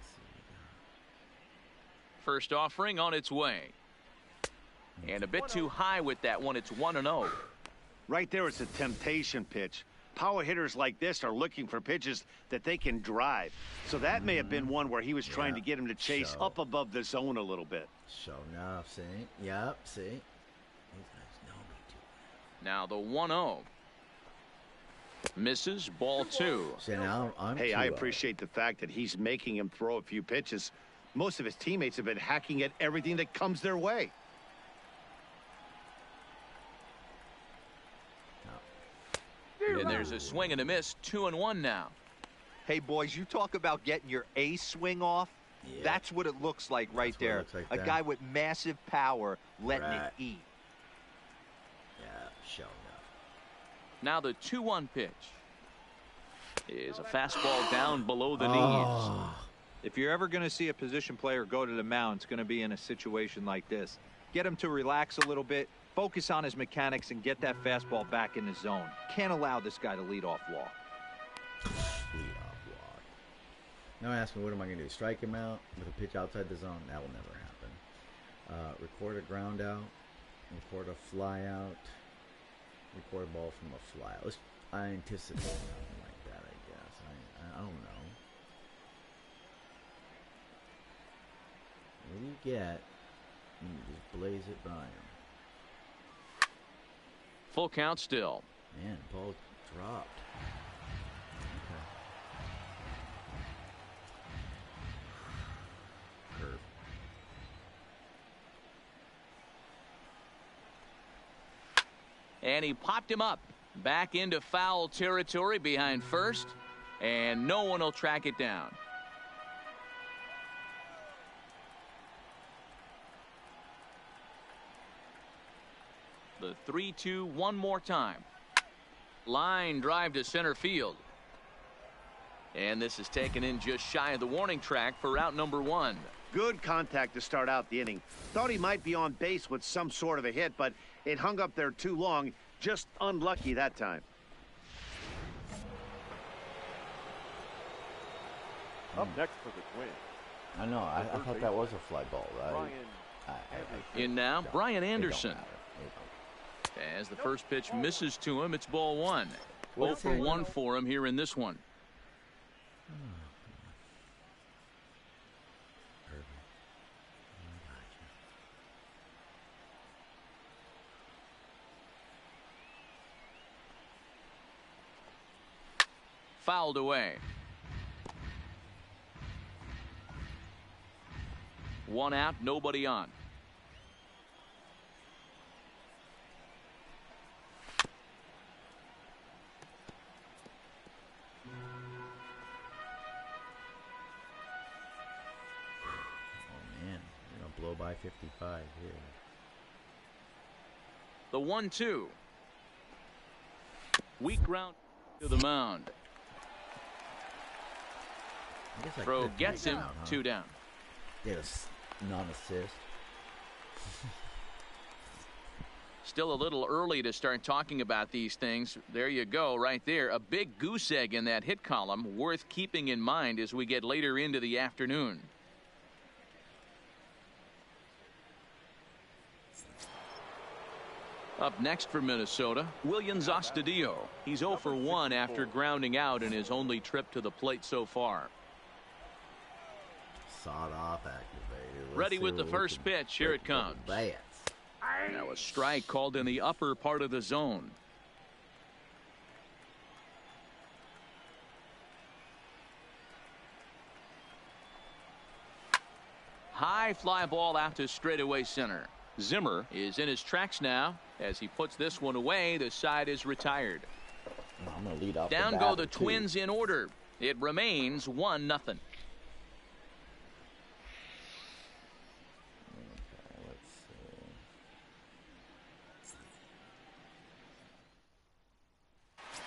Let's see what we got. First offering on its way. And a bit too high with that one. It's 1-0. Right there, it's a temptation pitch. Power hitters like this are looking for pitches that they can drive. So that may have been one where he was trying to get him to chase up above the zone a little bit. Sure enough, see? Yep, see? These guys know me too. Now the 1-0. Misses, ball 2. See, now I'm hey, I appreciate the fact that he's making him throw a few pitches. Most of his teammates have been hacking at everything that comes their way. And there's a swing and a miss, 2-1 now. Hey, boys, you talk about getting your A swing off. Yeah. That's what it looks like right there. Like a guy with massive power letting it eat. Yeah, sure enough. Now the 2-1 pitch is a fastball down below the knees. If you're ever going to see a position player go to the mound, it's going to be in a situation like this. Get him to relax a little bit, focus on his mechanics, and get that fastball back in the zone. Can't allow this guy to lead off walk. Now ask me, what am I going to do? Strike him out with a pitch outside the zone? That will never happen. Record a ground out. Record a fly out. Record a ball from a fly out. I anticipate something like that, I guess. I don't know. What do you get? You just blaze it by him. Full count still. Man, ball dropped. Okay. Curve. And he popped him up. Back into foul territory behind first. And no one will track it down. The 3-2 one more time. Line drive to center field. And this is taken in just shy of the warning track for out number 1. Good contact to start out the inning. Thought he might be on base with some sort of a hit, but it hung up there too long. Just unlucky that time. Up next for the Twins. I know. I thought that was a fly ball, right? In now, Brian Anderson. As the first pitch misses to him, it's ball one. 0 for 1 for him here in this one. Fouled away. 1 out, nobody on. Blow by 55 here. The 1-2. Weak ground to the mound. Throw gets him out, 2 down. Yes, non-assist. Still a little early to start talking about these things. There you go, right there. A big goose egg in that hit column, worth keeping in mind as we get later into the afternoon. Up next for Minnesota, Willians Astudillo. He's 0 for 1 after grounding out in his only trip to the plate so far. Sawed off activated. Ready with the first pitch. Here it comes. Now a strike called in the upper part of the zone. High fly ball out to straightaway center. Zimmer is in his tracks now. As he puts this one away, the side is retired. I'm gonna lead off. Down go the Twins in order. It remains 1-0. Okay, let's see.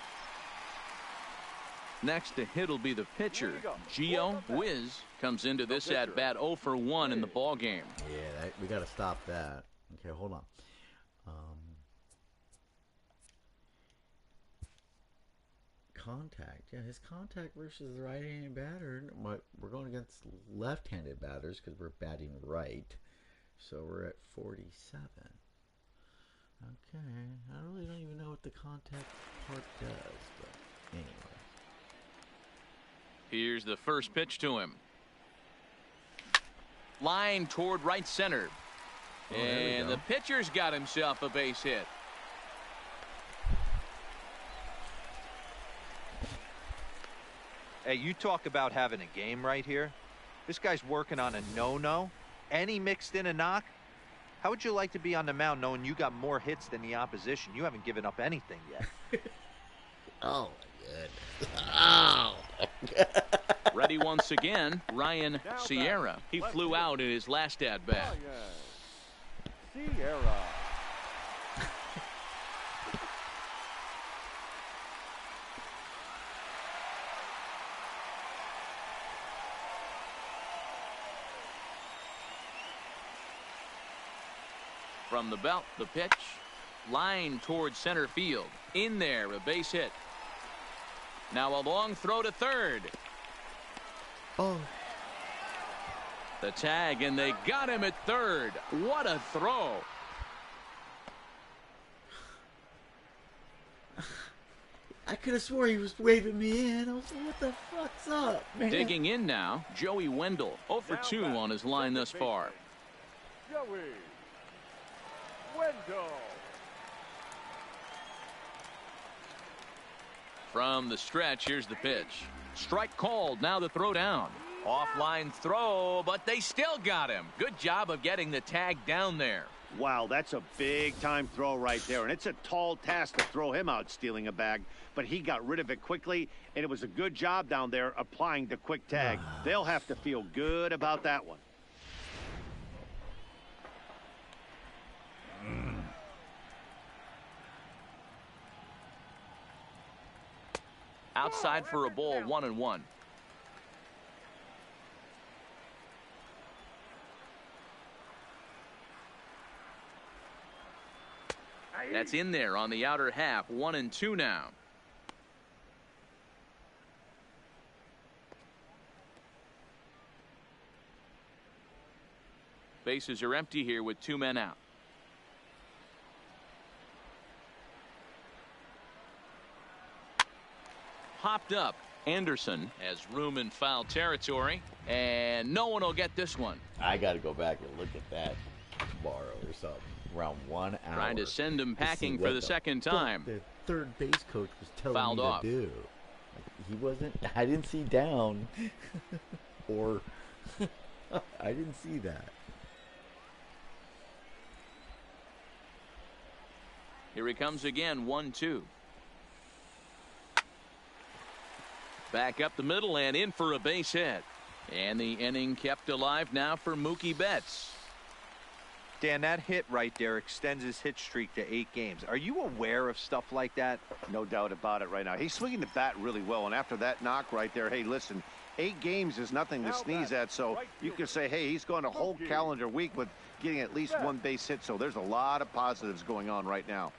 Next to hit will be the pitcher. Gio Wiz comes into this at bat 0 for 1 in the ball game. Yeah, we got to stop that. Okay, hold on. Contact. Yeah, his contact versus the right-handed batter. We're going against left-handed batters because we're batting right. So we're at 47. Okay. I really don't even know what the contact part does, but anyway. Here's the first pitch to him. Line toward right center. And the pitcher's got himself a base hit. Hey, you talk about having a game right here. This guy's working on a no-no, and he mixed in a knock. How would you like to be on the mound knowing you got more hits than the opposition? You haven't given up anything yet. Oh, my goodness. Oh. Ready once again, Ryan Sierra. He flew out in his last at-bat. Sierra. From the belt, the pitch. Line towards center field. In there, a base hit. Now a long throw to third. Oh. The tag, and they got him at third. What a throw. I could have swore he was waving me in. I was like, what the fuck's up, man? Digging in now, Joey Wendell. 0 for 2 on his line thus far. Joey Wendell. From the stretch, here's the pitch. Strike called, now the throw down. Offline throw, but they still got him. Good job of getting the tag down there. Wow, that's a big-time throw right there, and it's a tall task to throw him out stealing a bag, but he got rid of it quickly, and it was a good job down there applying the quick tag. They'll have to feel good about that one. Outside for a ball, 1-1. That's in there on the outer half. 1-2 now. Bases are empty here with 2 men out. Hopped up. Anderson has room in foul territory, and no one will get this one. I got to go back and look at that tomorrow or something. Around 1 hour. Trying to send him packing for the second time. The third base coach was telling Fouled me off. to do. He wasn't. I didn't see down, or I didn't see that. Here he comes again, 1-2. Back up the middle and in for a base hit. And the inning kept alive now for Mookie Betts. Dan, that hit right there extends his hit streak to 8 games. Are you aware of stuff like that? No doubt about it right now. He's swinging the bat really well, and after that knock right there, hey, listen, 8 games is nothing to sneeze at, so you can say, hey, he's going a whole calendar week with getting at least 1 base hit, so there's a lot of positives going on right now.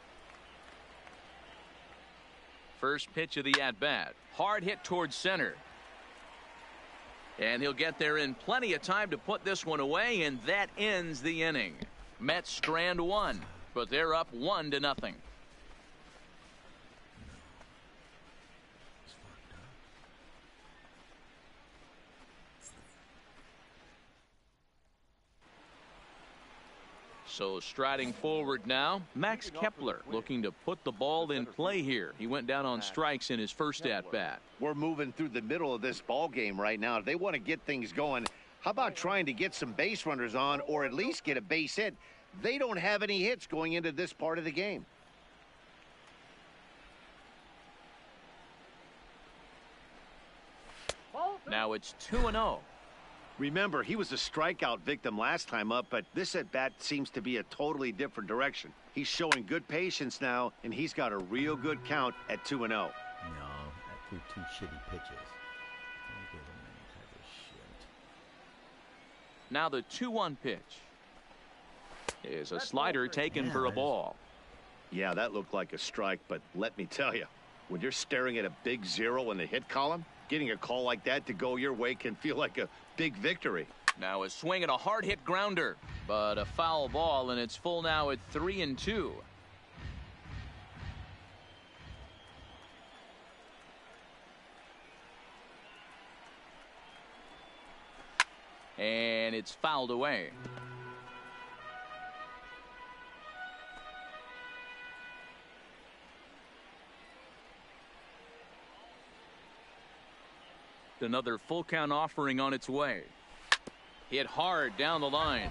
First pitch of the at-bat. Hard hit towards center. And he'll get there in plenty of time to put this one away, and that ends the inning. Mets strand 1, but they're up 1-0. So striding forward now, Max Kepler looking to put the ball in play here. He went down on strikes in his first at-bat. We're moving through the middle of this ball game right now. If they want to get things going, how about trying to get some base runners on or at least get a base hit? They don't have any hits going into this part of the game. Now it's 2-0. Remember, he was a strikeout victim last time up, but this at-bat seems to be a totally different direction. He's showing good patience now, and he's got a real good count at 2-0. No, that threw 2 shitty pitches. Don't give him any type of shit. Now the 2-1 pitch is a slider taken for a ball. Yeah, that looked like a strike, but let me tell you, when you're staring at a big 0 in the hit column, getting a call like that to go your way can feel like a big victory. Now a swing and a hard hit grounder, but a foul ball, and it's full now at 3-2. And it's fouled away. Another full count offering on its way. Hit hard down the line,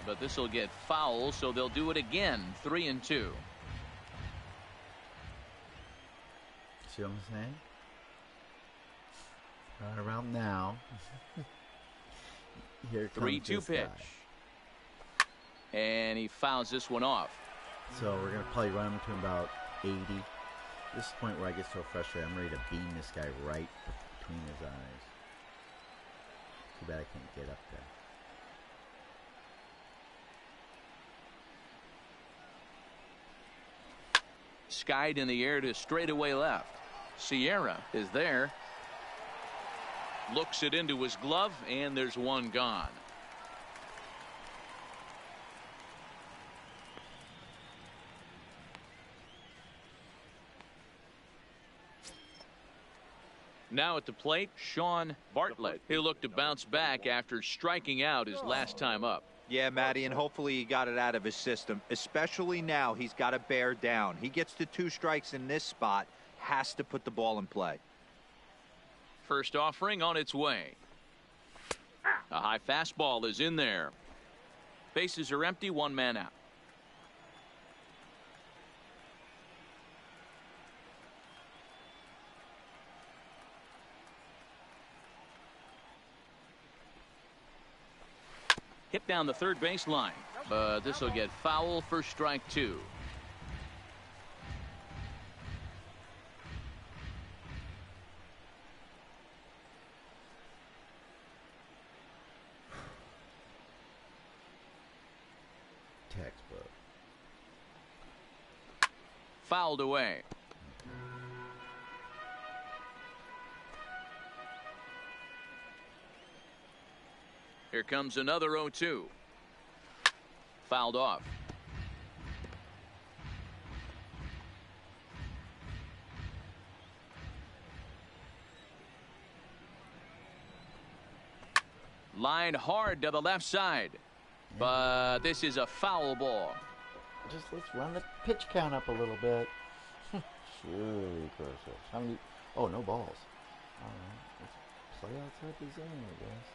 but this will get foul, so they'll do it again. 3-2. See what I'm saying? Right around now. Here comes 3-2 pitch. Guy. And he fouls this one off. So we're going to probably run him to about 80. This is the point where I get so frustrated. I'm ready to beam this guy right between his eyes. Too bad I can't get up there. Skied in the air to straightaway left. Sierra is there. Looks it into his glove, and there's one gone. Now at the plate, Sean Bartlett. He'll look to bounce back after striking out his last time up. Yeah, Matty, and hopefully he got it out of his system. Especially now, he's got to bear down. He gets to 2 strikes in this spot, has to put the ball in play. First offering on its way. A high fastball is in there. Bases are empty, 1 man out. Hit down the third base line, but this will get foul for strike 2. Textbook. Fouled away. Here comes another 0-2. fouled off. Line hard to the left side. But this is a foul ball. Just let's run the pitch count up a little bit. Surely, Curtis. How many? Oh, no balls. All right. Let's play outside the zone, I guess.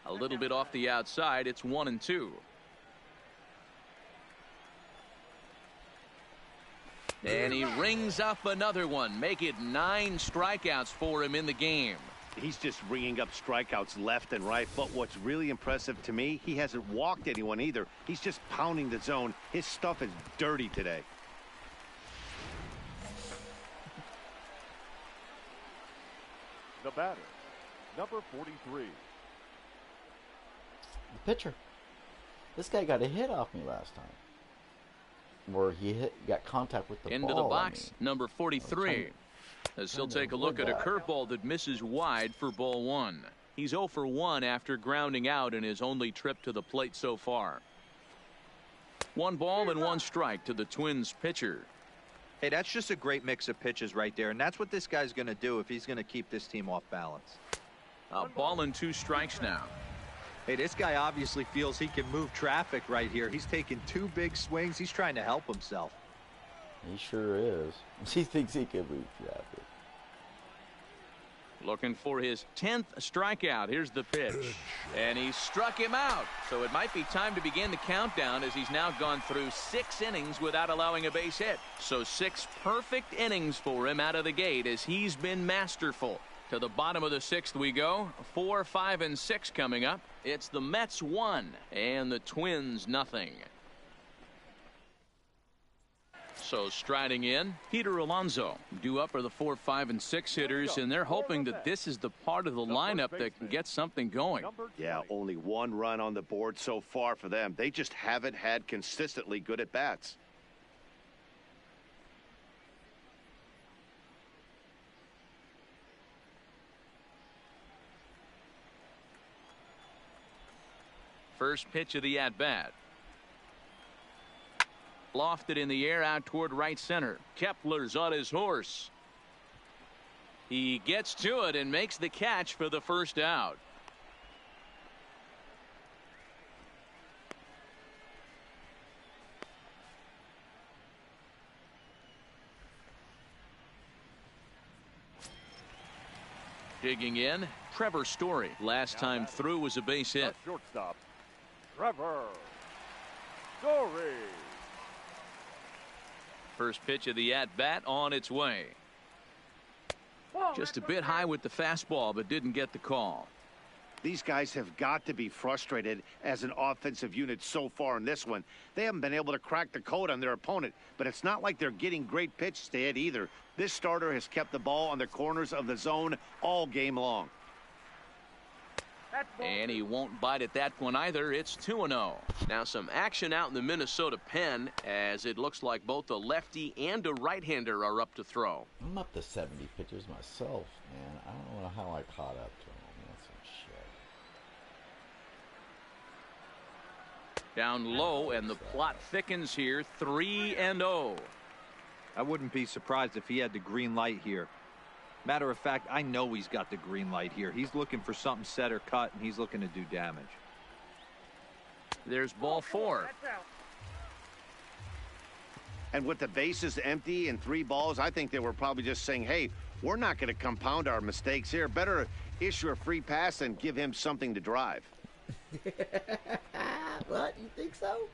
A little bit off the outside. It's 1-2. And he rings up another one. Make it 9 strikeouts for him in the game. He's just ringing up strikeouts left and right. But what's really impressive to me, he hasn't walked anyone either. He's just pounding the zone. His stuff is dirty today. The batter, number 43. The pitcher. This guy got a hit off me last time. Where he got contact with the ball. Into the box, number 43. As he'll take a look at a curveball that misses wide for ball 1. He's 0 for 1 after grounding out in his only trip to the plate so far. 1 ball and 1 strike to the Twins pitcher. Hey, that's just a great mix of pitches right there, and that's what this guy's going to do if he's going to keep this team off balance. A ball and 2 strikes now. Hey, this guy obviously feels he can move traffic right here. He's taking 2 big swings. He's trying to help himself. He sure is. He thinks he can move traffic. Looking for his 10th strikeout. Here's the pitch. And he struck him out. So it might be time to begin the countdown as he's now gone through 6 innings without allowing a base hit. So 6 perfect innings for him out of the gate as he's been masterful. To the bottom of the 6th we go. 4, 5, and 6 coming up. It's the Mets 1 and the Twins nothing. So striding in, Peter Alonso. Due up are the 4, 5, and 6 hitters, and they're hoping that this is the part of the lineup that can get something going. Yeah, only 1 run on the board so far for them. They just haven't had consistently good at bats. First pitch of the at-bat. Lofted in the air out toward right center. Kepler's on his horse. He gets to it and makes the catch for the first out. Digging in, Trevor Story. Last time through was a base hit. Shortstop, Trevor Story. First pitch of the at-bat on its way. Just a bit high with the fastball, but didn't get the call. These guys have got to be frustrated as an offensive unit so far in this one. They haven't been able to crack the code on their opponent, but it's not like they're getting great pitches to hit either. This starter has kept the ball on the corners of the zone all game long. And he won't bite at that one either. It's 2-0. Now some action out in the Minnesota pen as it looks like both a lefty and a right-hander are up to throw. I'm up to 70 pitches myself, man. I don't know how I caught up to him. That's some shit. Down low, and the plot thickens here. 3-0. I wouldn't be surprised if he had the green light here. Matter of fact, I know he's got the green light here. He's looking for something set or cut, and he's looking to do damage. There's ball 4. And with the bases empty and 3 balls, I think they were probably just saying, hey, we're not going to compound our mistakes here. Better issue a free pass and give him something to drive. What? You think so?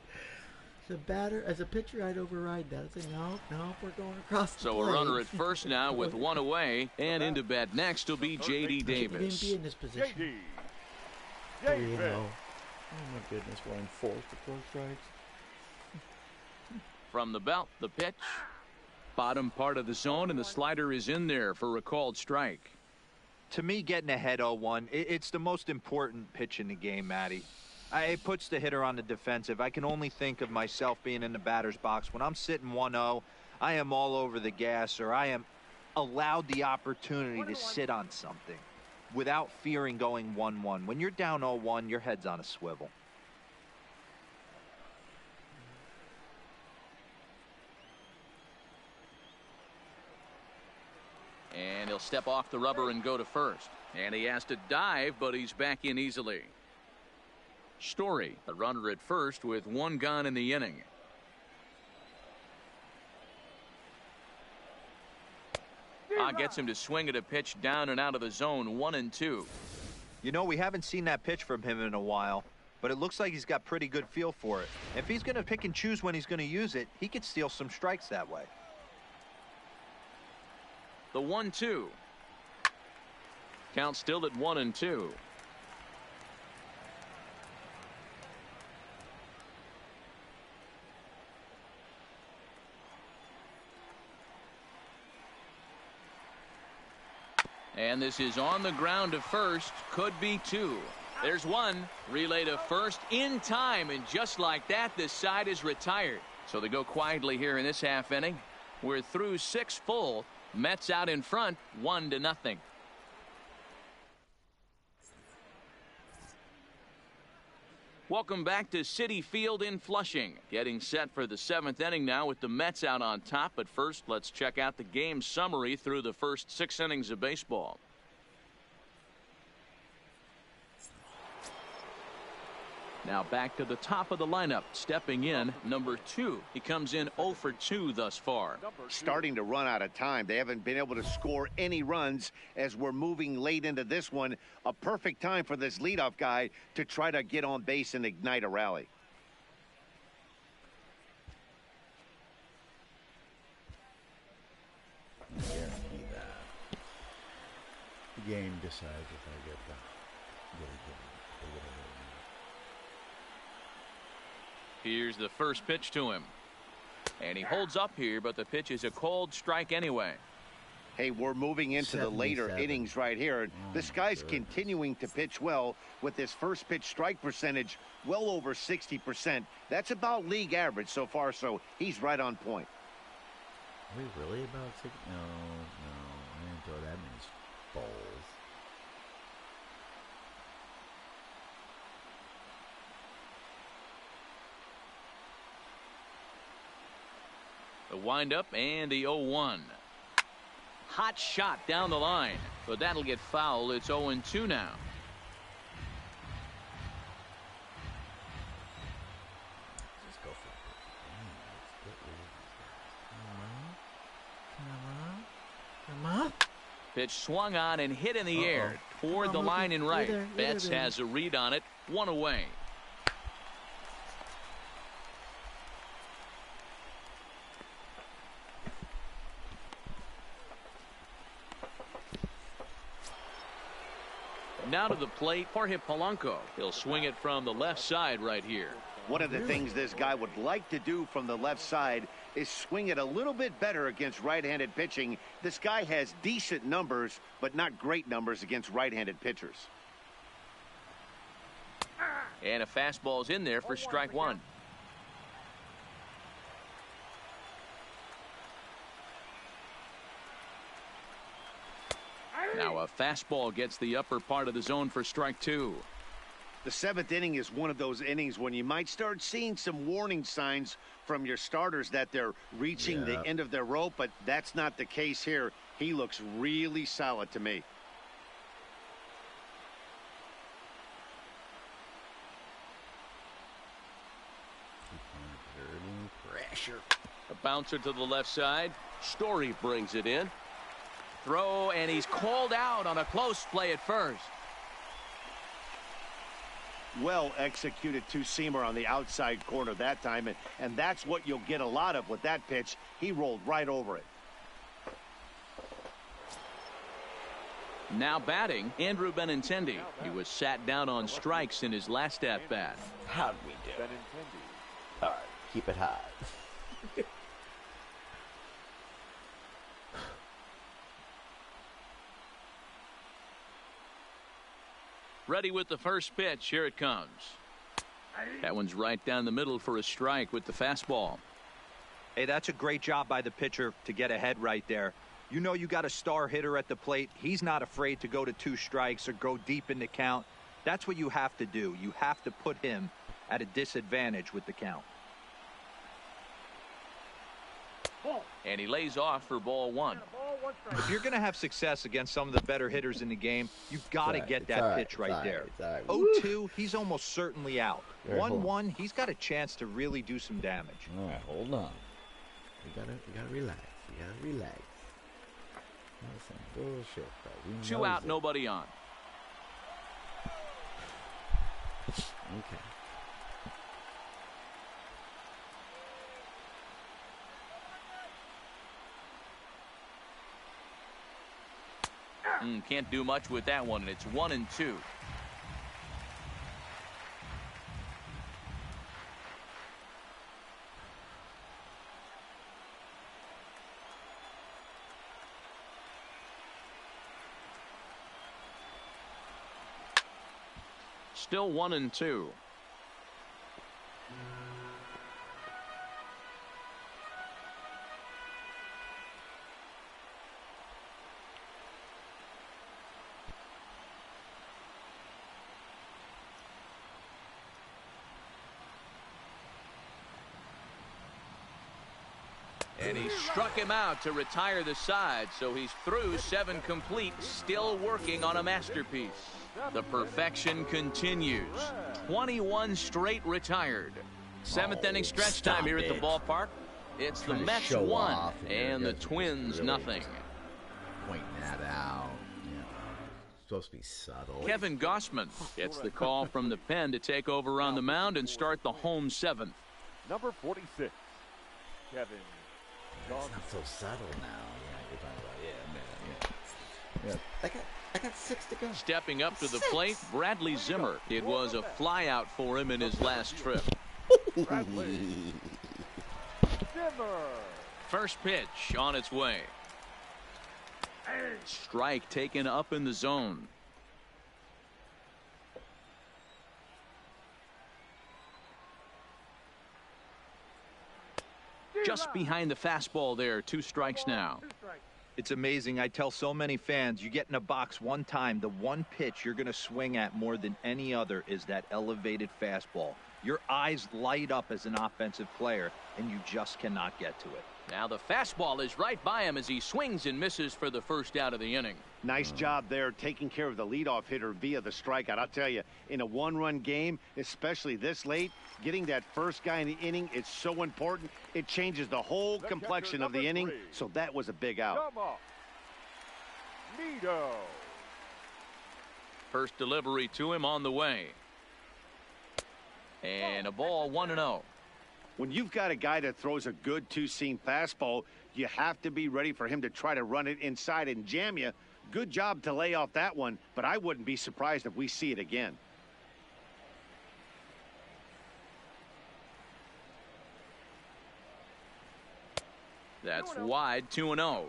As a batter, as a pitcher, I'd override that. I'd say, no, we're going across the So plate. a runner at first now with 1 away, and into bat next will be J.D. Davis. He didn't be in this position. J.D. 3-0. Oh my goodness, we're in 4 for 4 strikes. From the belt, the pitch. Bottom part of the zone, and the slider is in there for a called strike. To me, getting ahead 0-1, it's the most important pitch in the game, Matty. It puts the hitter on the defensive. I can only think of myself being in the batter's box. When I'm sitting 1-0, I am all over the gas, or I am allowed the opportunity to sit on something. without fearing going 1-1. When you're down 0-1, your head's on a swivel. And he'll step off the rubber and go to first. And he has to dive, but he's back in easily. Story, a runner at first with one gone in the inning. Gets him to swing at a pitch down and out of the zone, 1-2. You know, we haven't seen that pitch from him in a while, but it looks like he's got pretty good feel for it. If he's going to pick and choose when he's going to use it, he could steal some strikes that way. The 1-2. Count still at 1-2. And this is on the ground to first. Could be two. There's one. Relay to first in time. And just like that, this side is retired. So they go quietly here in this half inning. We're through 6 full. Mets out in front, 1-0. Welcome back to Citi Field in Flushing. Getting set for the 7th inning now with the Mets out on top. But first, let's check out the game summary through the first 6 innings of baseball. Now back to the top of the lineup. Stepping in, number 2. He comes in 0 for 2 thus far. Starting to run out of time. They haven't been able to score any runs as we're moving late into this one. A perfect time for this leadoff guy to try to get on base and ignite a rally. Guarantee that. The game decides if I get that. Here's the first pitch to him. And he holds up here, but the pitch is a cold strike anyway. Hey, we're moving into the later innings right here. This guy's continuing to pitch well with his first pitch strike percentage well over 60%. That's about league average so far, so he's right on point. Are we really about 60? No. I didn't throw that many balls. The windup and the 0-1. Hot shot down the line, but that'll get foul. It's 0-2 now. Just go for it. Come on. Pitch swung on and hit in the air toward the line and right. Betts has a read on it. 1 away. Now to the plate, Jorge Polanco. He'll swing it from the left side right here. One of the things this guy would like to do from the left side is swing it a little bit better against right-handed pitching. This guy has decent numbers, but not great numbers against right-handed pitchers. And a fastball's in there for strike 1. Now a fastball gets the upper part of the zone for strike 2. The 7th inning is one of those innings when you might start seeing some warning signs from your starters that they're reaching the end of their rope, but that's not the case here. He looks really solid to me. Pressure. A bouncer to the left side. Story brings it in. Throw, and he's called out on a close play at first. Well executed two-seamer on the outside corner that time, and that's what you'll get a lot of with that pitch. He rolled right over it. Now batting, Andrew Benintendi. He was sat down on strikes in his last at-bat. How'd we do? All right, keep it high. Ready with the first pitch. Here it comes. That one's right down the middle for a strike with the fastball. Hey, that's a great job by the pitcher to get ahead right there. You know you got a star hitter at the plate. He's not afraid to go to 2 strikes or go deep in the count. That's what you have to do. You have to put him at a disadvantage with the count. And he lays off for ball 1. If you're going to have success against some of the better hitters in the game, you've got to get that pitch right there. 0-2, he's almost certainly out. 1-1, he's got a chance to really do some damage. All right, hold on. We gotta relax. We gotta relax. That's some bullshit, bro. 2 out, nobody on. Okay. Can't do much with that one, and it's 1-2. Still 1-2. And he struck him out to retire the side, so he's through 7 complete, still working on a masterpiece. The perfection continues. 21 straight retired. 7th inning stretch time here at the ballpark. It's the Mets 1 and the Twins nothing. Pointing that out. Yeah. Supposed to be subtle. Kevin Gossman gets the call from the pen to take over on the mound and start the home 7th. Number 46, Kevin. It's not so subtle now. Yeah, you're talking about, yeah. I got 6 to go. Stepping up to the plate, Bradley Zimmer. It was a flyout for him in his last trip. Bradley Zimmer. First pitch on its way. Strike taken up in the zone. Just behind the fastball there. 2 strikes now. It's amazing. I tell so many fans, you get in a box one time, the one pitch you're going to swing at more than any other is that elevated fastball. Your eyes light up as an offensive player, and you just cannot get to it. Now the fastball is right by him as he swings and misses for the first out of the inning. Nice job there taking care of the leadoff hitter via the strikeout. I'll tell you, in a 1-run game, especially this late, getting that first guy in the inning, it's so important. It changes the whole complexion of the inning, so that was a big out. Nito. First delivery to him on the way. And a ball 1-0. When you've got a guy that throws a good 2-seam fastball, you have to be ready for him to try to run it inside and jam you. Good job to lay off that one, but I wouldn't be surprised if we see it again. That's wide, 2-0.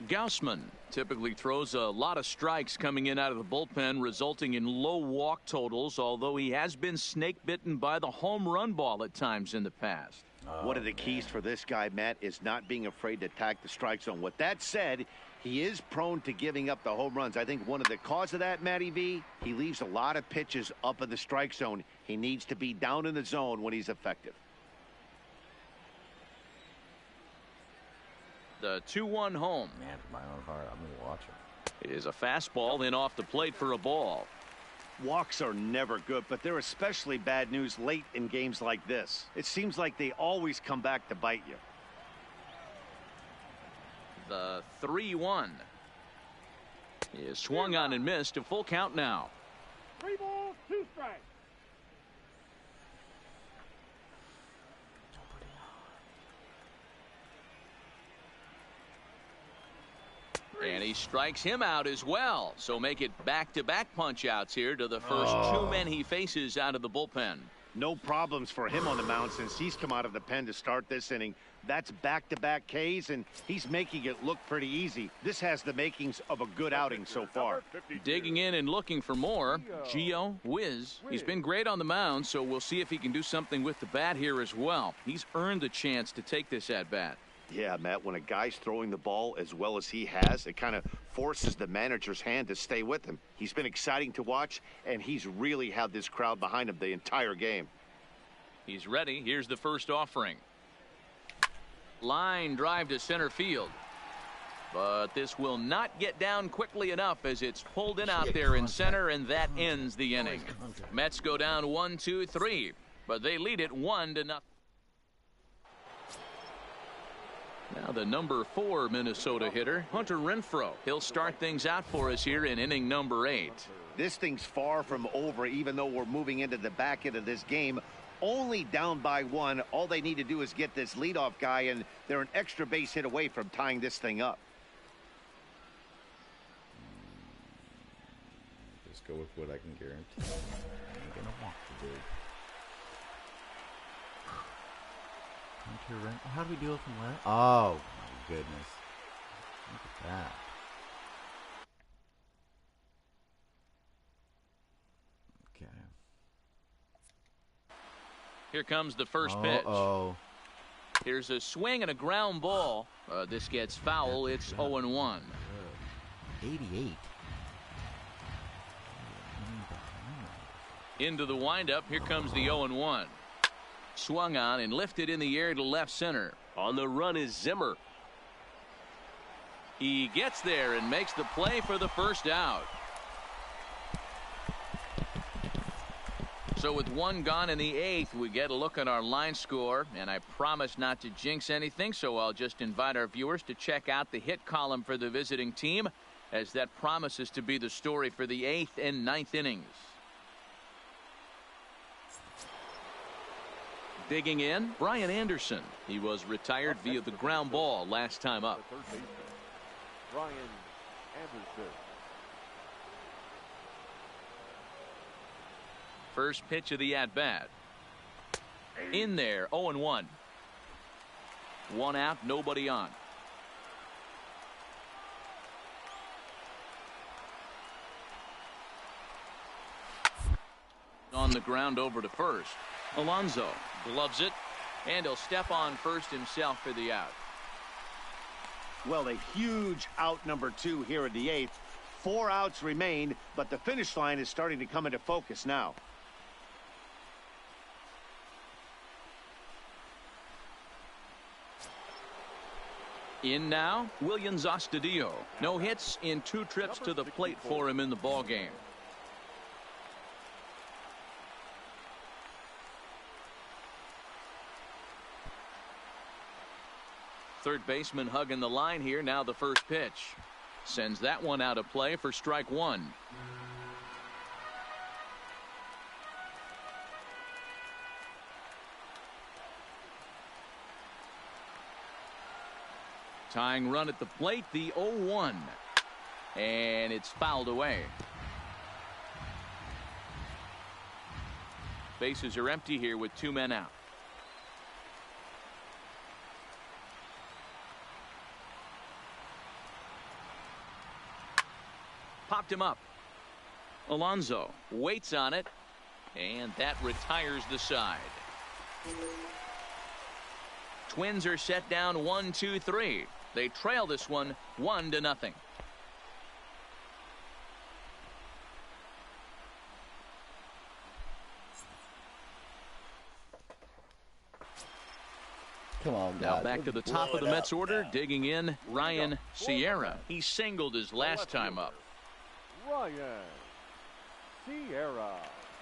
Gaussman typically throws a lot of strikes coming in out of the bullpen, resulting in low walk totals, although he has been snake bitten by the home run ball at times in the past. One of the keys for this guy, Matt, is not being afraid to attack the strike zone. With that said, he is prone to giving up the home runs. I think one of the cause of that, Matty V, he leaves a lot of pitches up in the strike zone. He needs to be down in the zone when he's effective. The 2-1 home. Man, for my own heart, I'm going to watch him. It is a fastball in off the plate for a ball. Walks are never good, but they're especially bad news late in games like this. It seems like they always come back to bite you. The 3-1 is swung on and missed. A full count now. 3 balls, 2 strikes. And he strikes him out as well. So make it back-to-back punch-outs here to the first 2 men he faces out of the bullpen. No problems for him on the mound since he's come out of the pen to start this inning. That's back-to-back Ks, and he's making it look pretty easy. This has the makings of a good outing so far. Digging in and looking for more, Gio Wiz. He's been great on the mound, so we'll see if he can do something with the bat here as well. He's earned the chance to take this at-bat. Yeah, Matt, when a guy's throwing the ball as well as he has, it kind of forces the manager's hand to stay with him. He's been exciting to watch, and he's really had this crowd behind him the entire game. He's ready. Here's the first offering. Line drive to center field. But this will not get down quickly enough as it's pulled in out there in center, and that ends the inning. Mets go down 1-2-3, but they lead it 1-0. Now the number 4 Minnesota hitter, Hunter Renfroe. He'll start things out for us here in inning number 8. This thing's far from over, even though we're moving into the back end of this game. Only down by 1. All they need to do is get this leadoff guy, and they're an extra base hit away from tying this thing up. Just go with what I can guarantee. I'm going to want to do. How do we deal with him? Oh, my goodness. Look at that. Okay. Here comes the first pitch. Here's a swing and a ground ball. This gets foul. It's 0-1. 88. Into the windup. Here comes the 0-1. Swung on and lifted in the air to left center. On the run is Zimmer. He gets there and makes the play for the first out. So with 1 gone in the 8th, we get a look at our line score, and I promise not to jinx anything, so I'll just invite our viewers to check out the hit column for the visiting team, as that promises to be the story for the 8th and 9th innings. Digging in, Brian Anderson. He was retired via the ground ball last time up. Brian Anderson. First pitch of the at-bat. In there, 0-1. 1 out, nobody on. On the ground over to first. Alonso gloves it, and he'll step on first himself for the out. Well, a huge out number 2 here in the 8th. 4 outs remain, but the finish line is starting to come into focus now. In now, Williams Astudillo. No hits in 2 trips to the plate for him in the ballgame. Third baseman hugging the line here. Now the first pitch. Sends that one out of play for strike 1. Tying run at the plate, the 0-1. And it's fouled away. Bases are empty here with 2 men out. Popped him up. Alonso waits on it, and that retires the side. Twins are set down 1-2-3. They trail this one 1-0. Come on, now God. back to the top of the Mets order, digging in Ryan Sierra. He singled his last time up. Ryan Sierra.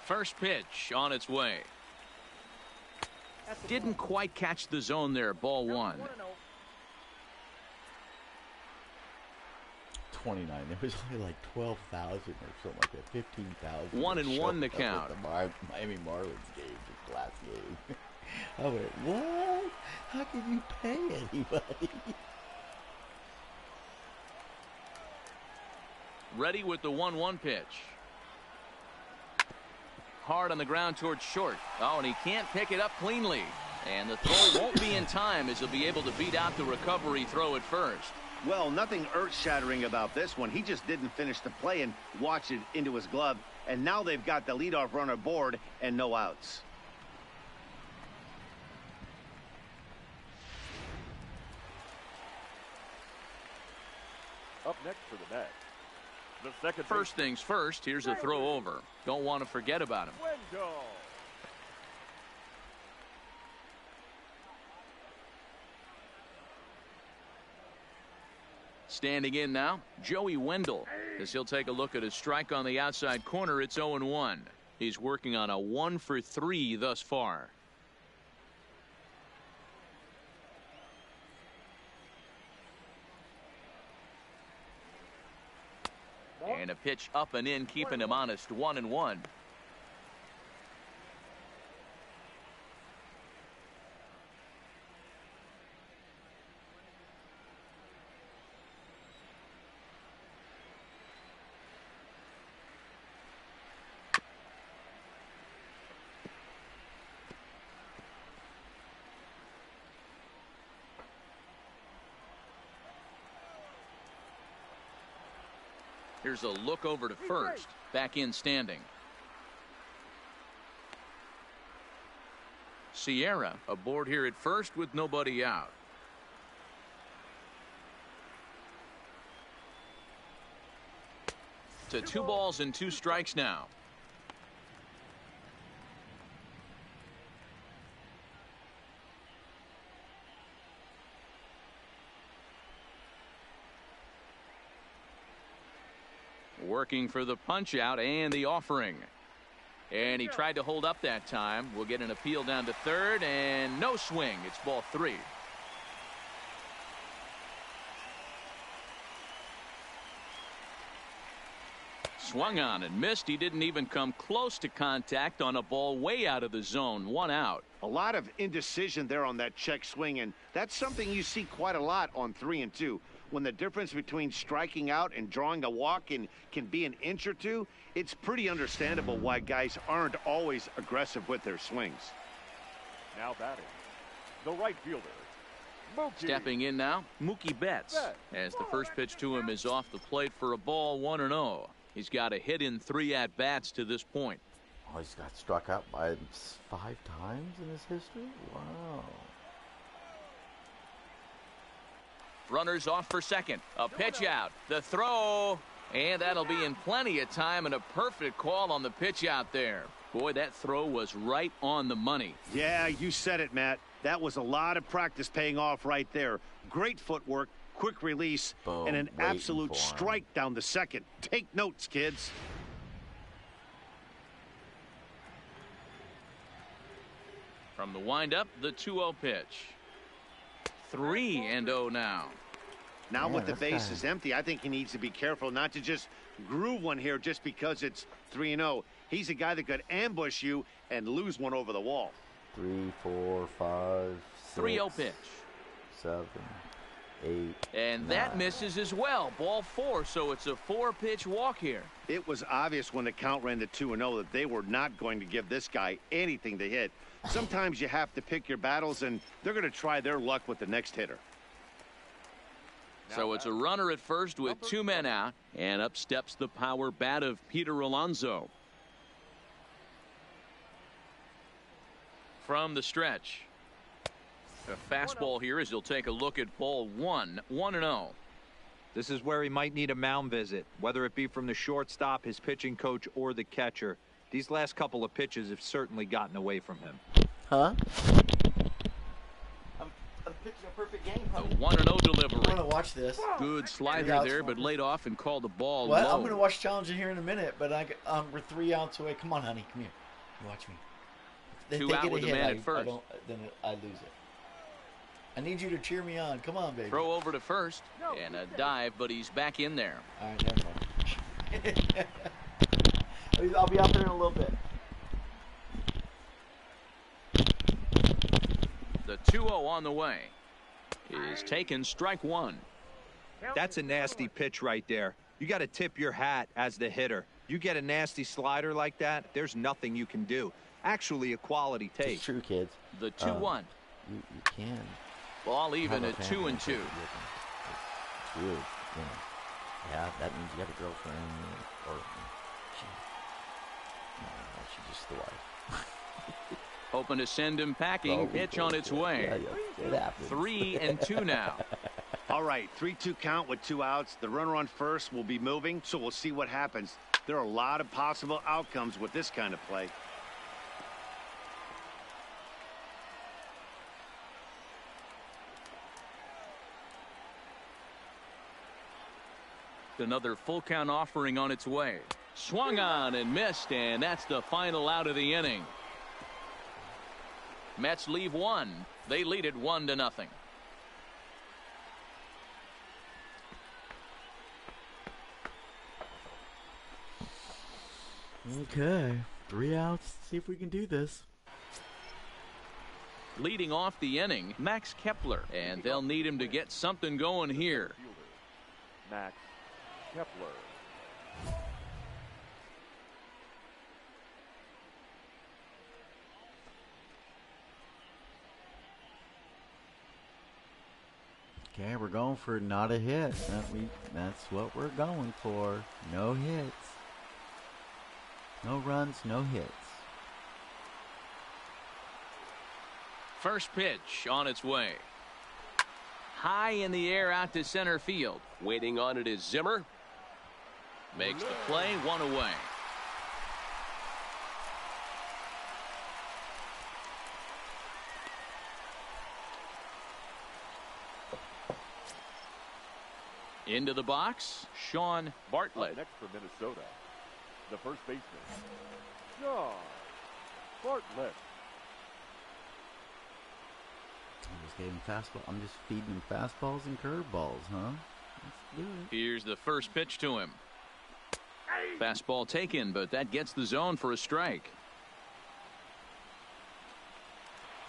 First pitch on its way. Didn't quite catch the zone there. Ball 1. 29. There was only like 12,000 or something like that. 15,000. 1-1 the count. The Miami Marlins game, the last game. I went, what? How can you pay anybody? Ready with the 1-1 pitch. Hard on the ground towards short. Oh, and he can't pick it up cleanly. And the throw won't be in time, as he'll be able to beat out the recovery throw at first. Well, nothing earth-shattering about this one. He just didn't finish the play and watched it into his glove. And now they've got the leadoff runner aboard and no outs. Up next for the Mets, the second. First things first, here's a throw over. Don't want to forget about him. Wendell. Standing in now, Joey Wendell, as he'll take a look at his strike on the outside corner. It's 0-1. He's working on a 1-for-3 thus far. And a pitch up and in, keeping him honest. 1-1. Here's a look over to first. Back in standing. Sierra aboard here at first with nobody out. To 2 balls and 2 strikes now. Working for the punch out and the offering. And he tried to hold up that time. We'll get an appeal down to third and no swing. It's ball 3. Swung on and missed. He didn't even come close to contact on a ball way out of the zone. 1 out. A lot of indecision there on that check swing, and that's something you see quite a lot on 3 and 2. When the difference between striking out and drawing a walk can be an inch or 2, it's pretty understandable why guys aren't always aggressive with their swings. Now batting, the right fielder, Mookie. Stepping in now, Mookie Betts, as the first pitch to him is off the plate for a ball. 1-0. He's got a hit in 3 at-bats to this point. Oh, he's got struck out by 5 times in his history? Wow. Runners off for second. A pitch out. The throw. And that'll be in plenty of time, and a perfect call on the pitch out there. Boy, that throw was right on the money. Yeah, you said it, Matt. That was a lot of practice paying off right there. Great footwork, quick release, Boom, and an absolute strike down the second. Take notes, kids. From the windup, the 2-0 pitch. 3-0 now. Now with the bases empty, I think he needs to be careful not to just groove one here just because it's 3-0. He's a guy that could ambush you and lose one over the wall. 3, 4, 5, 6, 3-0 pitch. 7, 8. And 9. That misses as well. Ball 4, so it's a 4-pitch walk here. It was obvious when the count ran to 2-0 that they were not going to give this guy anything to hit. Sometimes you have to pick your battles, and they're going to try their luck with the next hitter. So it's a runner at first with 2 men out, and up steps the power bat of Peter Alonso. From the stretch. A fastball here as he'll take a look at ball 1. 1-0. This is where he might need a mound visit, whether it be from the shortstop, his pitching coach, or the catcher. These last couple of pitches have certainly gotten away from him. Huh? I'm pitching a perfect game. A 1-0 delivery. I want to watch this. Good slider there, but laid off and called the ball low. I'm going to watch challenge here in a minute, but we're 3 outs away. Come on, honey, come here. Watch me. If 2 out with the man at first. Then I lose it. I need you to cheer me on. Come on, baby. Throw over to first and a dive, but he's back in there. All right, never mind. I'll be out there in a little bit. The 2-0 on the way is taken. Strike 1. That's a nasty pitch right there. You got to tip your hat as the hitter. You get a nasty slider like that, there's nothing you can do. Actually, a quality take. It's true, kids. The 2-1. You can. Ball even at 2-2. It's weird. Yeah, that means you have a girlfriend or she's just the wife. Hoping to send him packing. Pitch on its way. Yeah, it happens. 3-2 now. All right, 3-2 count with 2 outs. The runner on first will be moving, so we'll see what happens. There are a lot of possible outcomes with this kind of play. Another full count offering on its way. Swung on and missed, and that's the final out of the inning. Mets leave one. They lead it 1-0. Okay, 3 outs. See if we can do this. Leading off the inning, Max Kepler, and they'll need him to get something going here. Max Kepler. Okay, we're going for not a hit. That's what we're going for. No hits. No runs, no hits. First pitch on its way. High in the air out to center field. Waiting on it is Zimmer. Makes the play, 1 away. Into the box, Sean Bartlett. Next for Minnesota, the first baseman, Sean Bartlett. I'm just getting fastball. I'm just feeding him fastballs and curveballs, huh? Let's do it. Here's the first pitch to him. Fastball taken, but that gets the zone for a strike.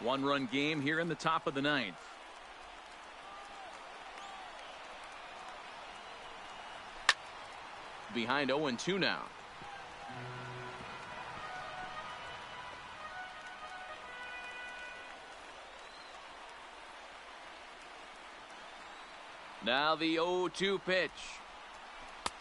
1-run game here in the top of the 9th. Behind 0-2 now. Now the 0-2 pitch.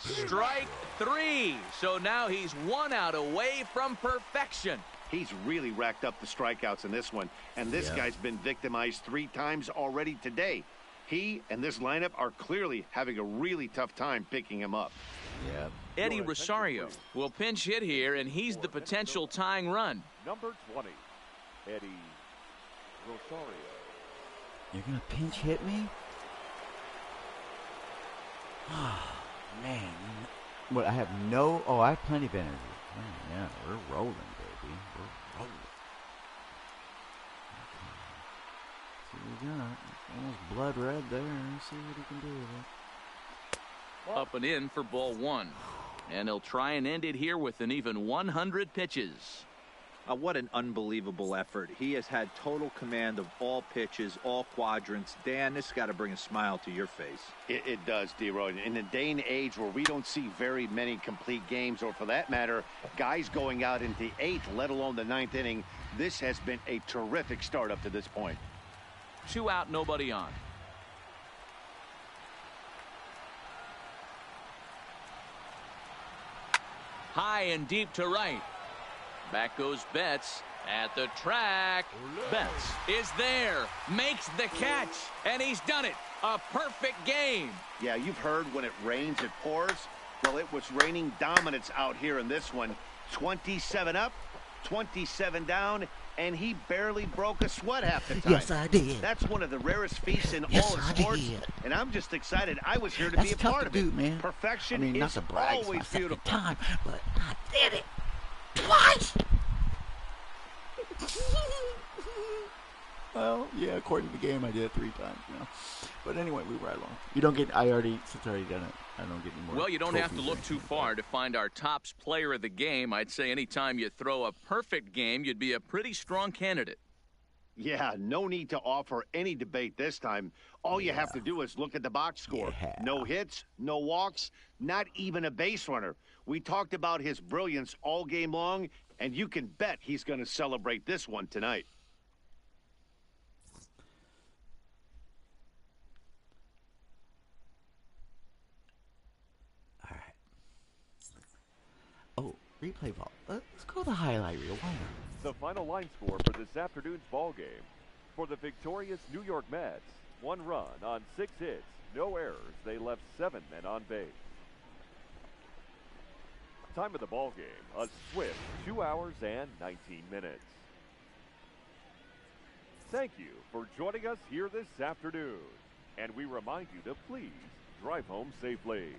Strike 3. So now he's 1 out away from perfection. He's really racked up the strikeouts in this one, and this guy's been victimized 3 times already today. He and this lineup are clearly having a really tough time picking him up. Yeah. Eddie Rosario will pinch hit here, and he's the potential tying run. Number 20, Eddie Rosario. You're going to pinch hit me? Oh, man. What, I have no... Oh, I have plenty of energy. Oh, yeah, we're rolling, baby. We're rolling. Okay. See what we got. Almost blood red there. See what he can do with it. Up and in for ball 1. And he'll try and end it here with an even 100 pitches. What an unbelievable effort. He has had total command of all pitches, all quadrants. Dan, this has got to bring a smile to your face. It does, D-Roy. In a day and age where we don't see very many complete games, or for that matter, guys going out into the 8th, let alone the 9th inning, this has been a terrific start up to this point. 2 out, nobody on. High and deep to right. Back goes Betts at the track. Betts is there, makes the catch, and he's done it. A perfect game. Yeah, you've heard when it rains, it pours. Well, it was raining dominance out here in this one. 27 up, 27 down, and he barely broke a sweat half the time. Yes, I did. That's one of the rarest feats in all of sports. And I'm just excited I was here to be a part of it. Man. Perfection not is to brag, always it's my beautiful. Time, but I did it twice. Well, yeah, according to the game, I did it 3 times. But anyway, we ride along. You don't get. Since I already done it, I don't get any more. Well, you don't have to look too far to find our tops player of the game. I'd say anytime you throw a perfect game, you'd be a pretty strong candidate. Yeah, no need to offer any debate this time. All you have to do is look at the box score. Yeah. No hits, no walks, not even a base runner. We talked about his brilliance all game long, and you can bet he's going to celebrate this one tonight. All right. Oh, replay ball. Let's go to the highlight reel. Why not? The final line score for this afternoon's ball game. For the victorious New York Mets, 1 run on 6 hits, no errors. They left 7 men on base. Time of the ball game, a swift 2 hours and 19 minutes. Thank you for joining us here this afternoon. And we remind you to please drive home safely.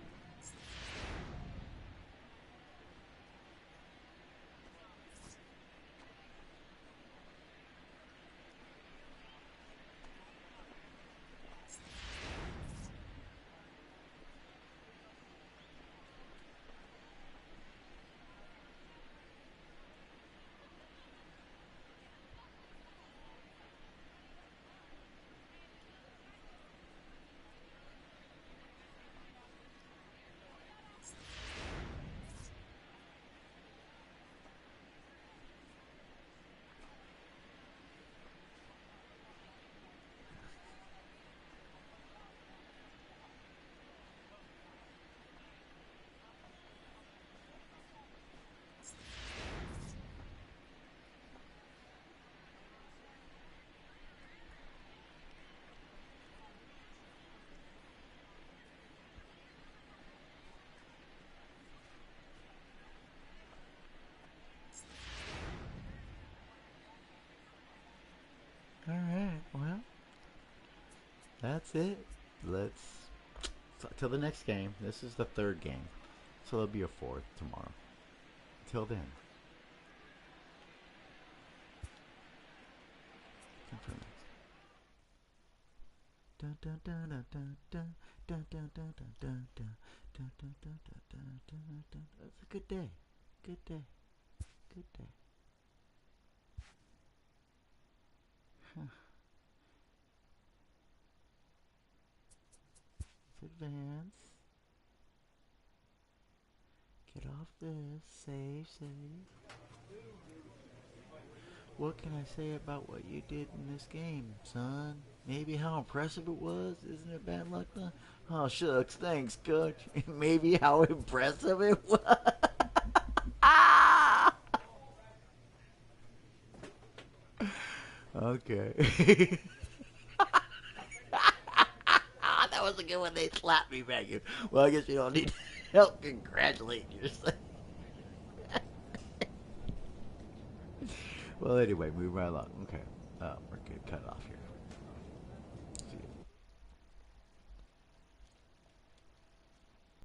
Alright, well, that's it. Let's till the next game. This is the 3rd game, so there'll be a 4th tomorrow. Until then, that's a good day. Good day. Good day. Huh. Let's advance. Get off this. Save, save. What can I say about what you did in this game, son? Maybe how impressive it was? Isn't it bad luck, though? Oh, shucks. Thanks, coach. Maybe how impressive it was. Ah! Okay. That was a good one. They slapped me back here. Well, I guess you don't need help congratulating yourself. Well, anyway, move right along. Okay. We're going to cut off here.